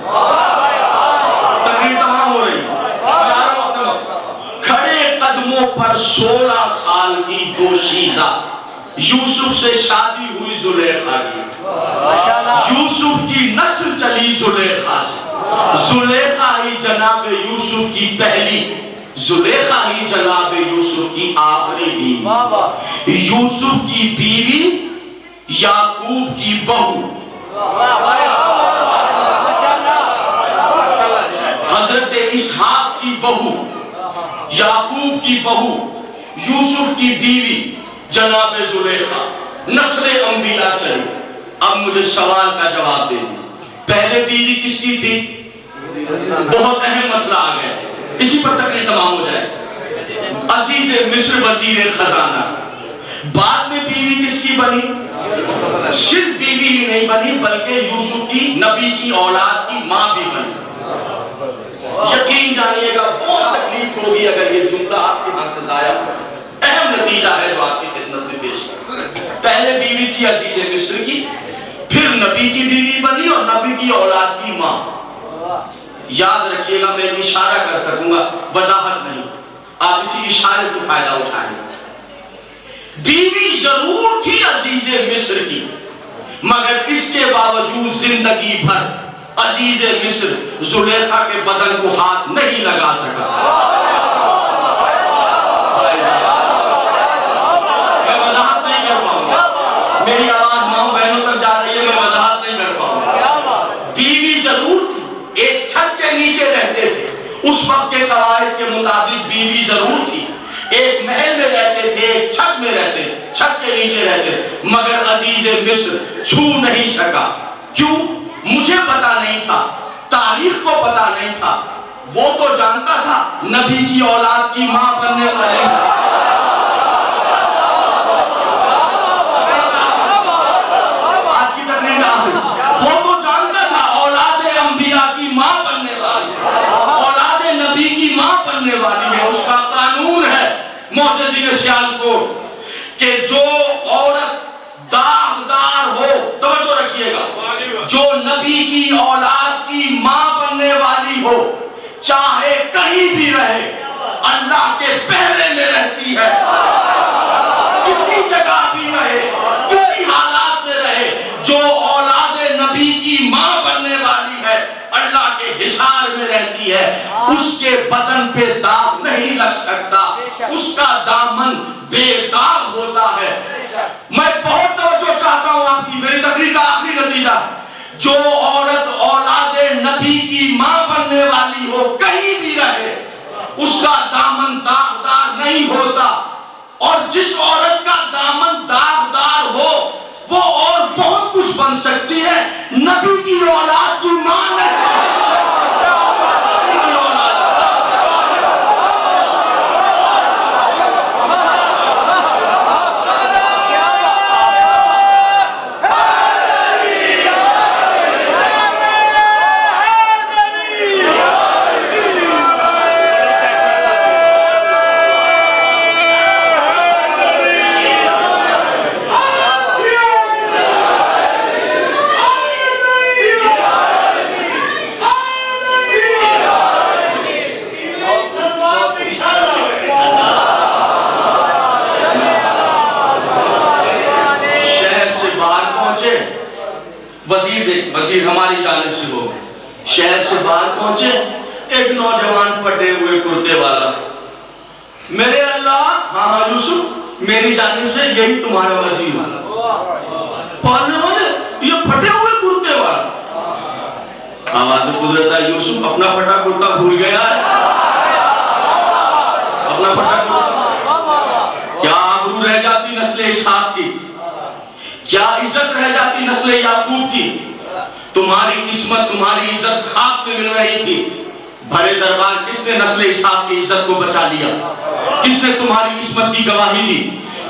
تقریر تمام ہو رہی ہے. کھڑے قدموں پر 16 سال کی دوشیزہ, یوسف سے شادی ہوئی زلیخا کی, یوسف کی نسل چلی زلیخا سے. زلیخا ہی جناب یوسف کی پہلی, زلیخا ہی جناب یوسف کی آخری بیوی, یوسف کی بیوی یعقوب کی بہو, حضرت اسحاق کی بہو, یعقوب کی بہو, یوسف کی بیوی جناب زلیخا, نسل انبیاء چلی. اب مجھے سوال کا جواب دے دیں, پہلے بیوی کس کی تھی؟ بہت اہم مسئلہ آ گیا, اسی پر تقریر تمام ہو جائے. عزیز مصر وزیر خزانہ. بعد میں بیوی کس کی بنی؟ صرف بیوی ہی نہیں بنی بلکہ یوسف کی نبی کی اولاد کی ماں بھی بنی. یقین جانیے گا بہت تکلیف ہوگی اگر یہ جملہ آپ کے ہاں سے ضائع ہو. اہم نتیجہ ہے جو آپ کی خدمت میں پیش. پہلے بیوی تھی عزیز مصر کی, پھر نبی کی بیوی بنی اور نبی کی اولاد کی ماں. یاد رکھیے گا, میں اشارہ کر سکوں گا, وضاحت نہیں, آپ اسی اشارے سے فائدہ اٹھائیں. بیوی ضرور تھی عزیز مصر کی, مگر اس کے باوجود زندگی بھر عزیز مصر زلیخا کے بدن کو ہاتھ نہیں لگا سکا. میں وضاحت نہیں کر پاؤں گا, میری آواز ماؤں بہنوں تک جا رہی ہے, میں وضاحت نہیں کر پاؤں گا. بیوی ضرور تھی, ایک چھت کے نیچے رہتے تھے, اس وقت کے قواعد کے مطابق بیوی ضرور تھی, ایک محل میں رہتے تھے, ایک چھت میں رہتے, چھت کے نیچے رہتے, مگر عزیز مصر چھو نہیں سکا. کیوں؟ مجھے پتا نہیں تھا, تاریخ کو پتا نہیں تھا, وہ تو جانتا تھا نبی کی اولاد کی ماں بننے والے. آج کی تقریر وہ تو جانتا تھا اولاد انبیاء کی ماں بننے والی, اولاد نبی کی ماں بننے والی ہے. اس کا قانون ہے معززین سیالکوٹ کہ جو عورت داغدار ہو, توجہ رکھیے گا, جو نبی کی اولاد کی ماں بننے والی ہو, چاہے کہیں بھی رہے, اللہ کے پہرے میں رہتی ہے. کسی جگہ بھی رہے, کسی حالات میں رہے, جو اولاد نبی کی ماں بننے والی ہے, اللہ کے حصار میں رہتی ہے, اس کے بدن پہ داغ نہیں لگ سکتا, اس کا دامن بے داغ ہوتا ہے. میں بہت توجہ چاہتا ہوں آپ کی, میری تقریر کا آخری نتیجہ, جو عورت اولاد نبی کی ماں بننے والی ہو, کہیں بھی رہے, اس کا دامن داغدار نہیں ہوتا. اور جس عورت کا دامن داغدار ہو وہ اور بہت کچھ بن سکتی ہے, نبی کی اولاد کی ماں نہیں. وزیر ہماری جانب سے ہو, شہر سے باہر پہنچے, ایک نوجوان پھٹے ہوئے کرتے والا, میرے اللہ, ہاں یوسف, میری جانب سے یہی تمہارا وزیر ہے۔ پالنے والے یہ پھٹے ہوئے کرتے والا آواز قدرت ہے، یوسف اپنا پھٹا کرتا بھول گیا ہے، اپنا پھٹا کرتا۔ کیا آبرو رہ جاتی نسل اسحاق کی، کیا عزت رہ جاتی نسل یعقوب کی، تمہاری عصمت تمہاری عزت خاک میں مل رہی تھی، بھرے دربار کس نے نسل اسحاق کی عزت کو بچا لیا؟ کس نے تمہاری عصمت کی گواہی دی؟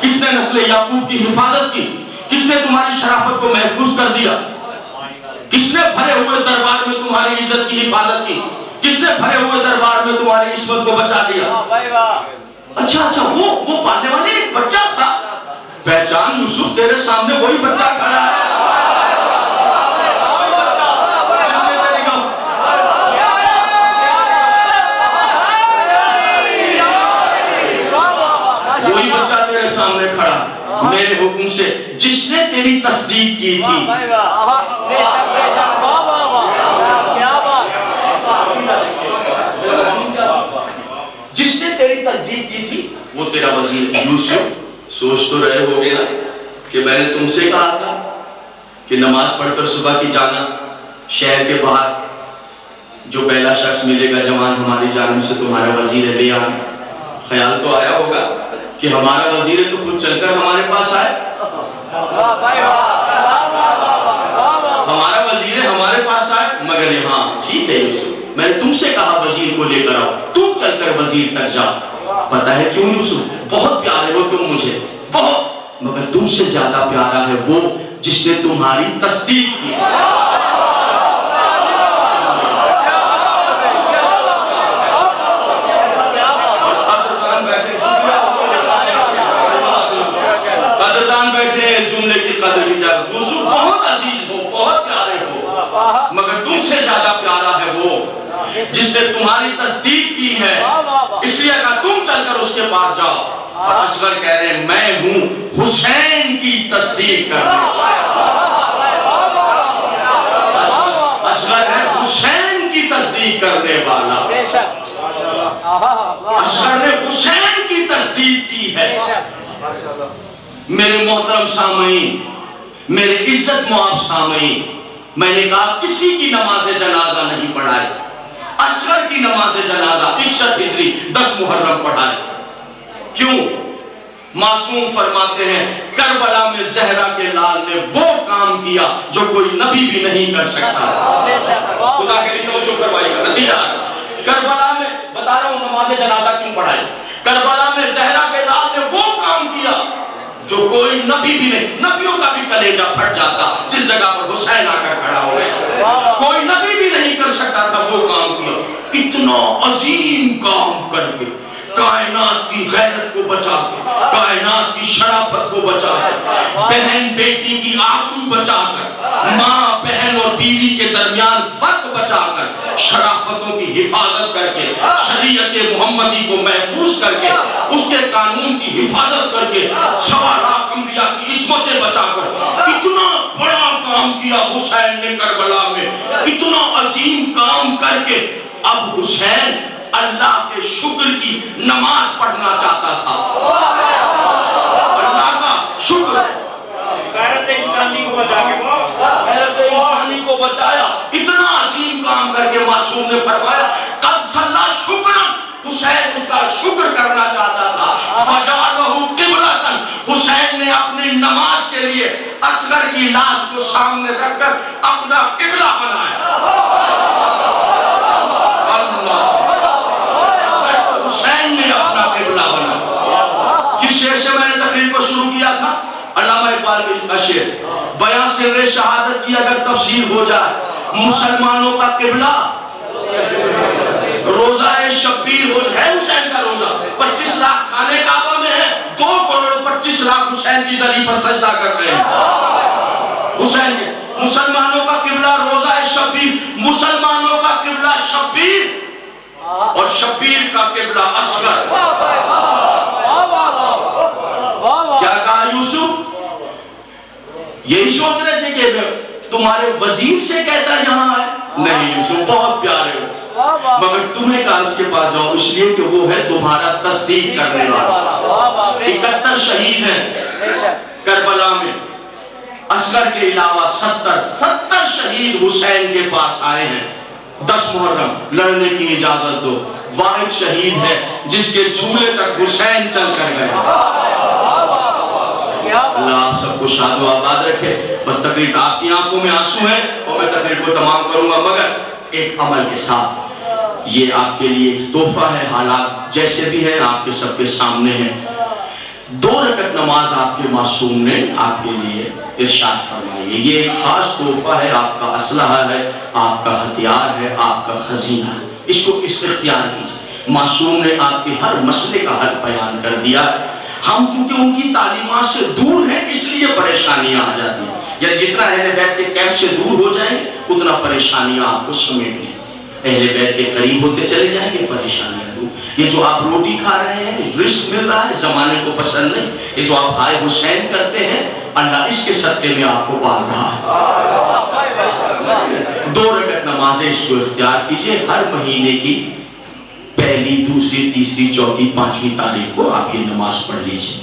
کس نے نسل یعقوب کی حفاظت کی؟ کس نے تمہاری شرافت کو محفوظ کر دیا؟ کس نے بھرے ہوئے دربار میں تمہاری عزت کی حفاظت کی؟ کس نے بھرے ہوئے دربار میں تمہاری عصمت کو بچا لیا؟ اچھا وہ پالنے والے ایک بچہ تھا، پہچان یوسف تیرے سامنے وہی بچہ کھڑا ہے۔ وہی بچہ تیرے سامنے کھڑا میرے حکم سے، جس نے تیری تصدیق کی تھی۔ جس نے تیری تصدیق کی تھی وہ تیرا وزیر یوسف۔ سوچ تو رہے ہوگے نا کہ میں نے تم سے کہا تھا کہ نماز پڑھ کر صبح کی جانا، شہر کے باہر جو پہلا شخص ملے گا جوان ہماری جانب سے تمہارا وزیر ہے لے آنا۔ خیال تو آیا ہوگا کہ ہمارا وزیر ہے تو خود چل کر ہمارے پاس آئے، ہمارا وزیر ہے ہمارے پاس آئے، مگر یہاں ٹھیک ہے یوسف، میں نے تم سے کہا وزیر کو لے کر آؤ، تم چل کر وزیر تک جاؤ۔ پتہ ہے کیوں یوسف؟ بہت پیارے ہو تم مجھے بہت، مگر تم سے زیادہ پیارا ہے وہ جس نے تمہاری تصدیق کی۔ قدردان بیٹھے ہیں جملے کی قدر کی جگہ، یوسف بہت عزیز ہو، بہت پیارے ہو، مگر تم سے زیادہ پیارا ہے وہ جس نے تمہاری تصدیق کی ہے، اس لیے کہا تم چل کر اس کے پاس جاؤ۔ اور اصغر کہہ رہے ہیں میں ہوں حسین کی تصدیق کرنے، اصغر ہے حسین کی تصدیق کرنے والا، اصغر نے حسین کی تصدیق کی ہے۔ میرے محترم سامعین، میرے عزت مآب سامعین، میں نے کہا کسی کی نماز جنازہ نہیں پڑھائے، اصغر کی نماز جنازہ 61 ہجری 10 محرم پڑھائے۔ کیوں؟ معصوم فرماتے ہیں کربلا میں زہرا کے لال نے وہ کام کیا جو کوئی نبی بھی نہیں کر سکتا۔ خدا کے لیے توجہ فرمائیے گا، نتیجہ کربلا میں بتا رہا ہوں نماز جنازہ کیوں پڑھائے، کربلا میں زہرا کے لال نے وہ کام کیا جو کوئی نبی بھی نہیں، نبیوں کا بھی کلیجہ پھٹ جاتا جس جگہ پر حسین آ کر کھڑا ہو گئے، کوئی نبی بھی نہیں کر سکتا تھا وہ کام کیا۔ اتنا عظیم کام کر کے، کائنات کی غیرت کو بچا کے، کائنات کی شرافت کو بچا کر، بہن بیٹی کی آبرو بچا کر، ماں بہن اور بیوی کے درمیان فرق بچا کر، شرافتوں کی حفاظت کر کے، شریعت محمدی کو محفوظ کر کے، اس کے قانون کی حفاظت کر کے، 1.25 لاکھ انبیاء کی عصمتیں بچا کر اتنا بڑا کام کیا حسین نے کربلا میں، اتنا عظیم کام کر کے اب حسین اللہ کے شکر کی نماز پڑھنا چاہتا تھا۔ اللہ کا شکر، غیرت انسانی کو بچا کے، غیرت انسانی کو بچایا، اتنا عظیم کام کر کے معصوم نے فرمایا قد صلی شکرا، حسین اس کا شکر کرنا چاہتا تھا۔ فجعلہ قبلۃ، حسین نے اپنی نماز کے لیے اصغر کی لاش کو سامنے رکھ کر اپنا قبلہ بنایا۔ حسین نے اپنا قبلہ بنا۔ کس شعر سے میں نے تقریر کو شروع کیا تھا؟ علامہ اقبال کا شعر، بیان سر شہادت کی اگر تفسیر ہو جائے، مسلمانوں کا قبلہ روزہ شبیر ہے، حسین کا روزہ 25 لاکھ خانے کعبہ میں ہے، 2 کروڑ 25 لاکھ حسین کی زری پر سجدہ کر رہے ہیں۔ حسین کے مسلمانوں کا قبلہ روزہ شبیر، مسلمانوں کا قبلہ شبیر اور شبیر کا قبلہ اصغر۔ کیا کہا یوسف؟ یہی سوچ رہے تھے کہ تمہارے وزیر سے کہتا یہاں ہے؟ نہیں یوسف، بہت پیارے ہو، مگر تمہیں کہا اس کے پاس جاؤ اس لیے کہ وہ ہے تمہارا تصدیق کرنے والا۔ 71 شہید ہیں کربلا میں، اصغر کے علاوہ 70 شہید حسین کے پاس آئے ہیں۔ 10 محرم لڑنے کی اجازت دو، واحد شہید ہے جس کے جھولے تک حسین چل کر گئے۔ اللہ آپ سب کو شاد و آباد رکھے۔ بس تقریر آپ کی آنکھوں میں آنسو ہیں اور میں تقریر کو تمام کروں گا، مگر ایک عمل کے ساتھ۔ یہ آپ کے لیے ایک تحفہ ہے، حالات جیسے بھی ہیں آپ کے سب کے سامنے ہیں۔ 2 رکعت نماز آپ کے معصوم نے آپ کے لیے ارشاد فرمائی ہے۔ یہ ایک خاص تحفہ ہے، آپ کا اسلحہ ہے، آپ کا ہتھیار ہے، آپ کا خزینہ ہے۔ اس کو اختیار کیجیے۔ معصوم نے آپ کے ہر مسئلے کا حل بیان کر دیا۔ ہم چونکہ ان کی تعلیمات سے دور ہیں اس لیے پریشانیاں آ جاتی ہیں، یعنی جتنا اہل بیت کے کیمپ سے دور ہو جائیں گے اتنا پریشانیاں آپ کو سمیٹ لیں۔ اہل بیت کے قریب ہوتے چلے جائیں گے پریشانیاں دور۔ یہ جو آپ روٹی کھا رہے ہیں، رزق مل رہا ہے، زمانے کو پسند نہیں۔ یہ جو آپ آئے حسین کرتے ہیں، اللہ اس کے صدقے میں آپ کو پال رہا ہے۔ 2 رکعت نمازیں اس کو اختیار کیجئے۔ ہر مہینے کی پہلی، دوسری، تیسری، چوتھی، 5ویں تاریخ کو آپ یہ نماز پڑھ لیجئے۔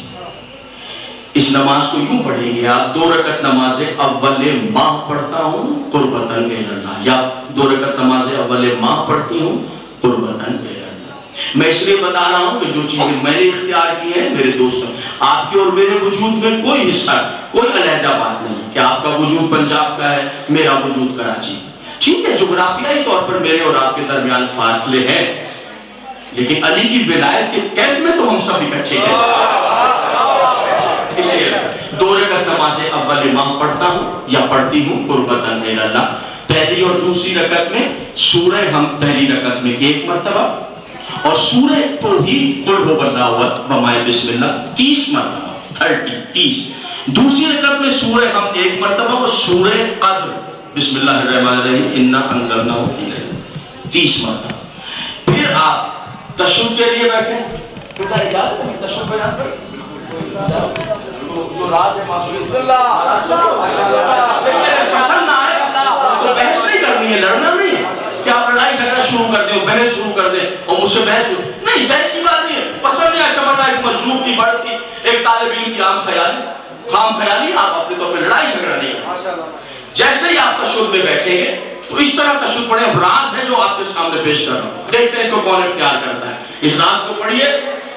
اس نماز کو یوں پڑھیں گے آپ، 2 رکعت نمازیں اول ماہ پڑھتا ہوں قربتاً الی اللہ، یا 2 رکعت نمازیں اول ماہ پڑھتی ہوں قربتاً الی اللہ۔ میں اس لیے بتا رہا ہوں کہ جو چیزیں میں نے اختیار کی ہیں میرے دوستوں، آپ کے اور میرے وجود میں کوئی حصہ، کوئی علیحدہ بات نہیں کہ آپ کا وجود پنجاب کا ہے، میرا وجود کراچی۔ ٹھیک ہے، جغرافیائی طور پر میرے اور آپ کے درمیان فاصلے ہیں، لیکن علی کی ولایت کے کیمپ میں تو ہم سب اکٹھے ہیں۔ اس لیے 2 رکعت نمازیں اول ماہ پڑھتا ہوں یا پڑھتی ہوں قربتاً الی اللہ۔ پہلی اور دوسری رکعت میں سورہ ہم، پہلی رکعت میں 1 مرتبہ اور سورہ توحید قل ھو اللہ احد بمائے بسم اللہ 30 مرتبہ، 30۔ دوسری رکعت میں سورہ ہم 1 مرتبہ اور سورہ قدر بسم اللہ الرحمن الرحیم انا انزلناہ فی لیلۃ 30 مرتبہ۔ پھر آپ تشہد کے لیے بیٹھیں۔ کتنا اجازت ہے تشہد بیان کریں؟ جو راز ہے بسم اللہ پسند نہ آئے تو بحث نہیں کرنی ہے، لڑنا نہیں ہے کہ آپ لڑائی جھگڑا شروع کر دیں، بحث شروع کر دیں اور مجھ سے بحث نہیں، بحث کی بات نہیں ہے۔ پسند نہیں ہے سمجھنا ایک مجذوب کی، بڑھ کی، ایک طالب علم کی عام خیالی، آپ اپنے طور پہ لڑائی جھگڑا نہیں کریں۔ جیسے ہی آپ تشہد میں بیٹھیں گے تو اس طرح تشہد پڑھیں۔ اب راز ہے جو آپ کے سامنے پیش کر رہا ہوں، دیکھتے ہیں اس کو کون اختیار کرتا ہے۔ اس راز کو پڑھیے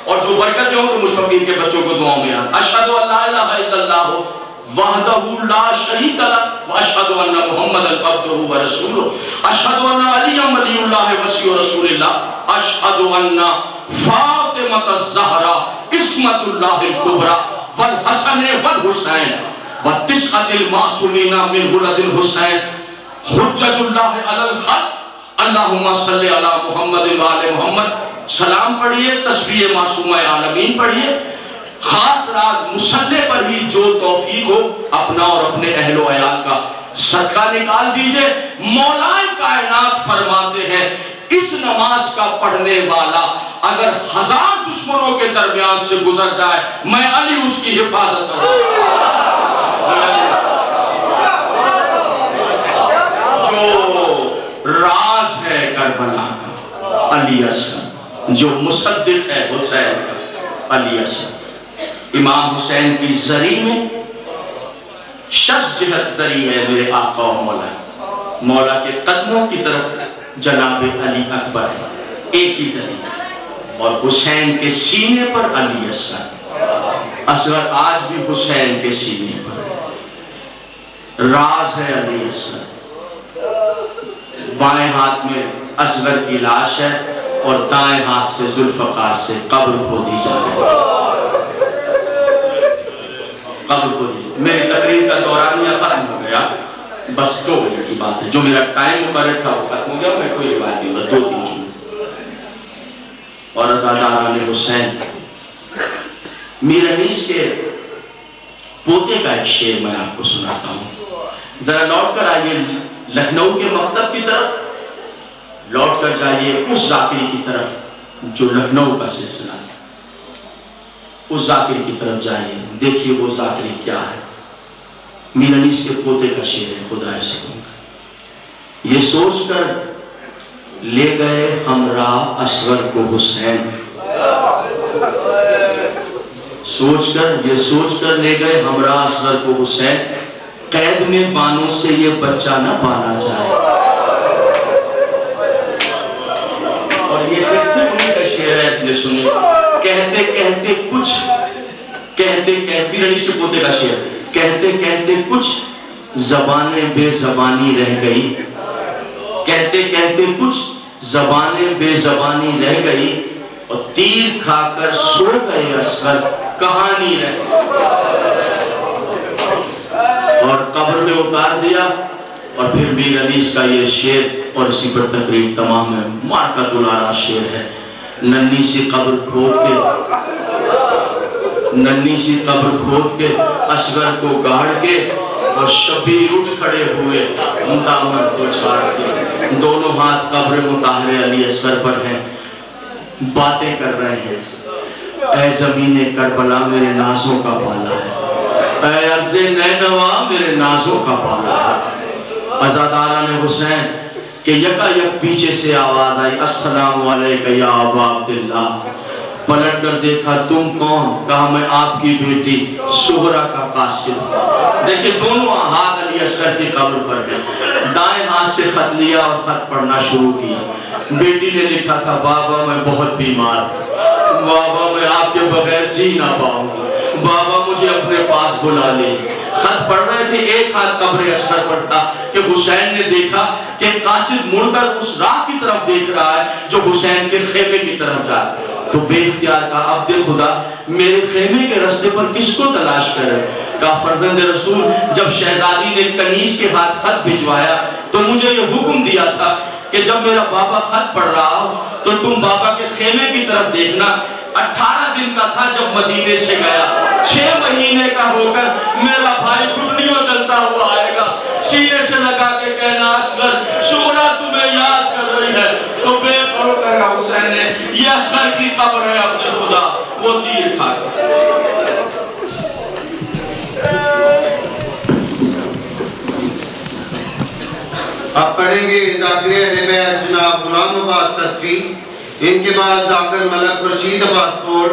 اور جو برکتیں ہوں تو مشفقین کے بچوں کو دعاؤں میں یاد۔ اشہد ان لا الہ الا اللہ وحدہ لا شریک لہ واشہد ان محمدا عبدہ ورسولہ اشہد ان علی ولی اللہ وصی رسول اللہ اشہد ان فاطمۃ الزہرا عصمۃ اللہ الکبریٰ والحسن والحسین وتسعۃ المعصومین من ولد الحسین حجۃ اللہ علی الخلق اللہم صلی علی محمد وآل محمد۔ سلام پڑھیے، تسبیح معصومہ عالمین پڑھیے۔ خاص راز مصلی پر بھی جو توفیق ہو اپنا اور اپنے اہل و عیال کا صدقہ نکال دیجئے۔ مولا کائنات فرماتے ہیں اس نماز کا پڑھنے والا اگر 1000 دشمنوں کے درمیان سے گزر جائے میں علی اس کی حفاظت کروں۔ جو راز ہے کربلا کا علی اصغر، جو مصدق ہے حسین کا علی اصغر۔ امام حسین کی زری میں 6 جہت زری ہے میرے آقا و مولا، مولا کے قدموں کی طرف جناب علی اکبر ہے، ایک ہی زری، اور حسین کے سینے پر علی اصغر، اصغر آج بھی حسین کے سینے پر۔ راز ہے علی اصغر، بائیں ہاتھ میں اصغر کی لاش ہے اور دائیں ہاتھ سے ذوالفقار سے قبر کھودی جا رہی ہے، قبر کھودی۔ میری تقریر کا دورانیہ ختم ہو گیا، بس 2 منٹ کی بات ہے، جو میرا ٹائم مقرر تھا وہ ختم ہو گیا، میں کوئی روایت نہیں، بس 2-3 جملے۔ اور عزاداران حسین، میر انیس کے پوتے کا ایک شعر میں آپ کو سناتا ہوں۔ ذرا لوٹ کر آئیے لکھنؤ کے مکتب کی طرف، لوٹ کر جائیے اس ذاکری کی طرف جو لکھنؤ کا سلسلہ ہے، اس ذاکری کی طرف جائیے، دیکھیے وہ ذاکری کیا ہے۔ میر انیس کے پوتے کا شعر ہے، خدا سے یہ سوچ کر لے گئے ہمراہ اصغر کو حسین. یہ سوچ کر لے گئے ہمراہ اصغر کو حسین، قید میں بانوں سے یہ بچہ نہ پالا جائے. اور یہ صرف انہیں کا شعر ہے، اپنے سنیں. کہتے کہتے کچھ پیرانشت پوتے کا شعر، کہتے کہتے کچھ زبانیں بے زبانی رہ گئی. کہتے کہتے کچھ زبانیں بے زبانی رہ گئی، اور تیر کھا کر سو گئے اصغر، کہانی رہ گئی. اور قبر میں اتار دیا. اور پھر میر انیس کا یہ شعر، اور اسی پر تقریب تمام ہے. مارکت الارا شعر ہے. ننھی سی قبر کھود کے اصغر کو گاڑ کے، اور شبیر اٹھ کھڑے ہوئے دامن کو چھاڑ کے. دونوں ہاتھ قبر مطہر علی اصغر پر ہیں، باتیں کر رہے ہیں. اے زمین کربلا میرے نازوں کا بالا ہے، اے عرض نینوا میرے نازوں کا بالا ہے. عزاداران حسین کہ یکا یک پیچھے سے آواز آئی، السلام علیکہ یا ابا عبداللہ. پلٹ کر دیکھا، تم کون؟ کہا میں آپ کی بیٹی سغرا کا قاصد. دیکھیں دونوں ہاتھ علی اصغر کی قبر پر ہیں. دائیں ہاتھ سے خط لیا اور خط پڑھنا شروع کیا. بیٹی نے لکھا تھا، بابا میں بہت بیمار، بابا میں آپ کے بغیر جی نہ پاؤں گا، بابا مجھے اپنے پاس بلا لے. خط پڑھ رہے تھے، ایک ہاتھ قبر اصغر پر تھا کہ حسین نے دیکھا کہ قاصد مڑ کر اس راہ کی طرف دیکھ رہا ہے جو حسین کے خیمے کی طرف جاتا. تو بے اختیار کہا، عبد خدا میرے خیمے کے راستے پر کس کو تلاش کرے؟ کہا فرزند رسول جب شہزادی نے کنیز کے ہاتھ خط بھجوایا تو مجھے یہ حکم دیا تھا کہ جب میرا بابا خط پڑھ رہا ہو تو تم بابا کے خیمے کی طرف دیکھنا. 18 دن کا تھا جب مدینے سے گیا، 6 مہینے کا ہو کر میرا بھائی گھٹنیوں چلتا ہوا آئے گا. سینے سے لگا کے کہنا، اصغر سغرا تمہیں یاد کر رہی ہے. تو بے پڑھو کہا حسین نے، یہ اصغر کی قبر ہے عبد خدا، وہ تیر کھا گیا. اب پڑھیں گے ذاکر ہدایت جناب غلام عباس صدفی، ان کے بعد ذاکر ملک خورشید عباس پور.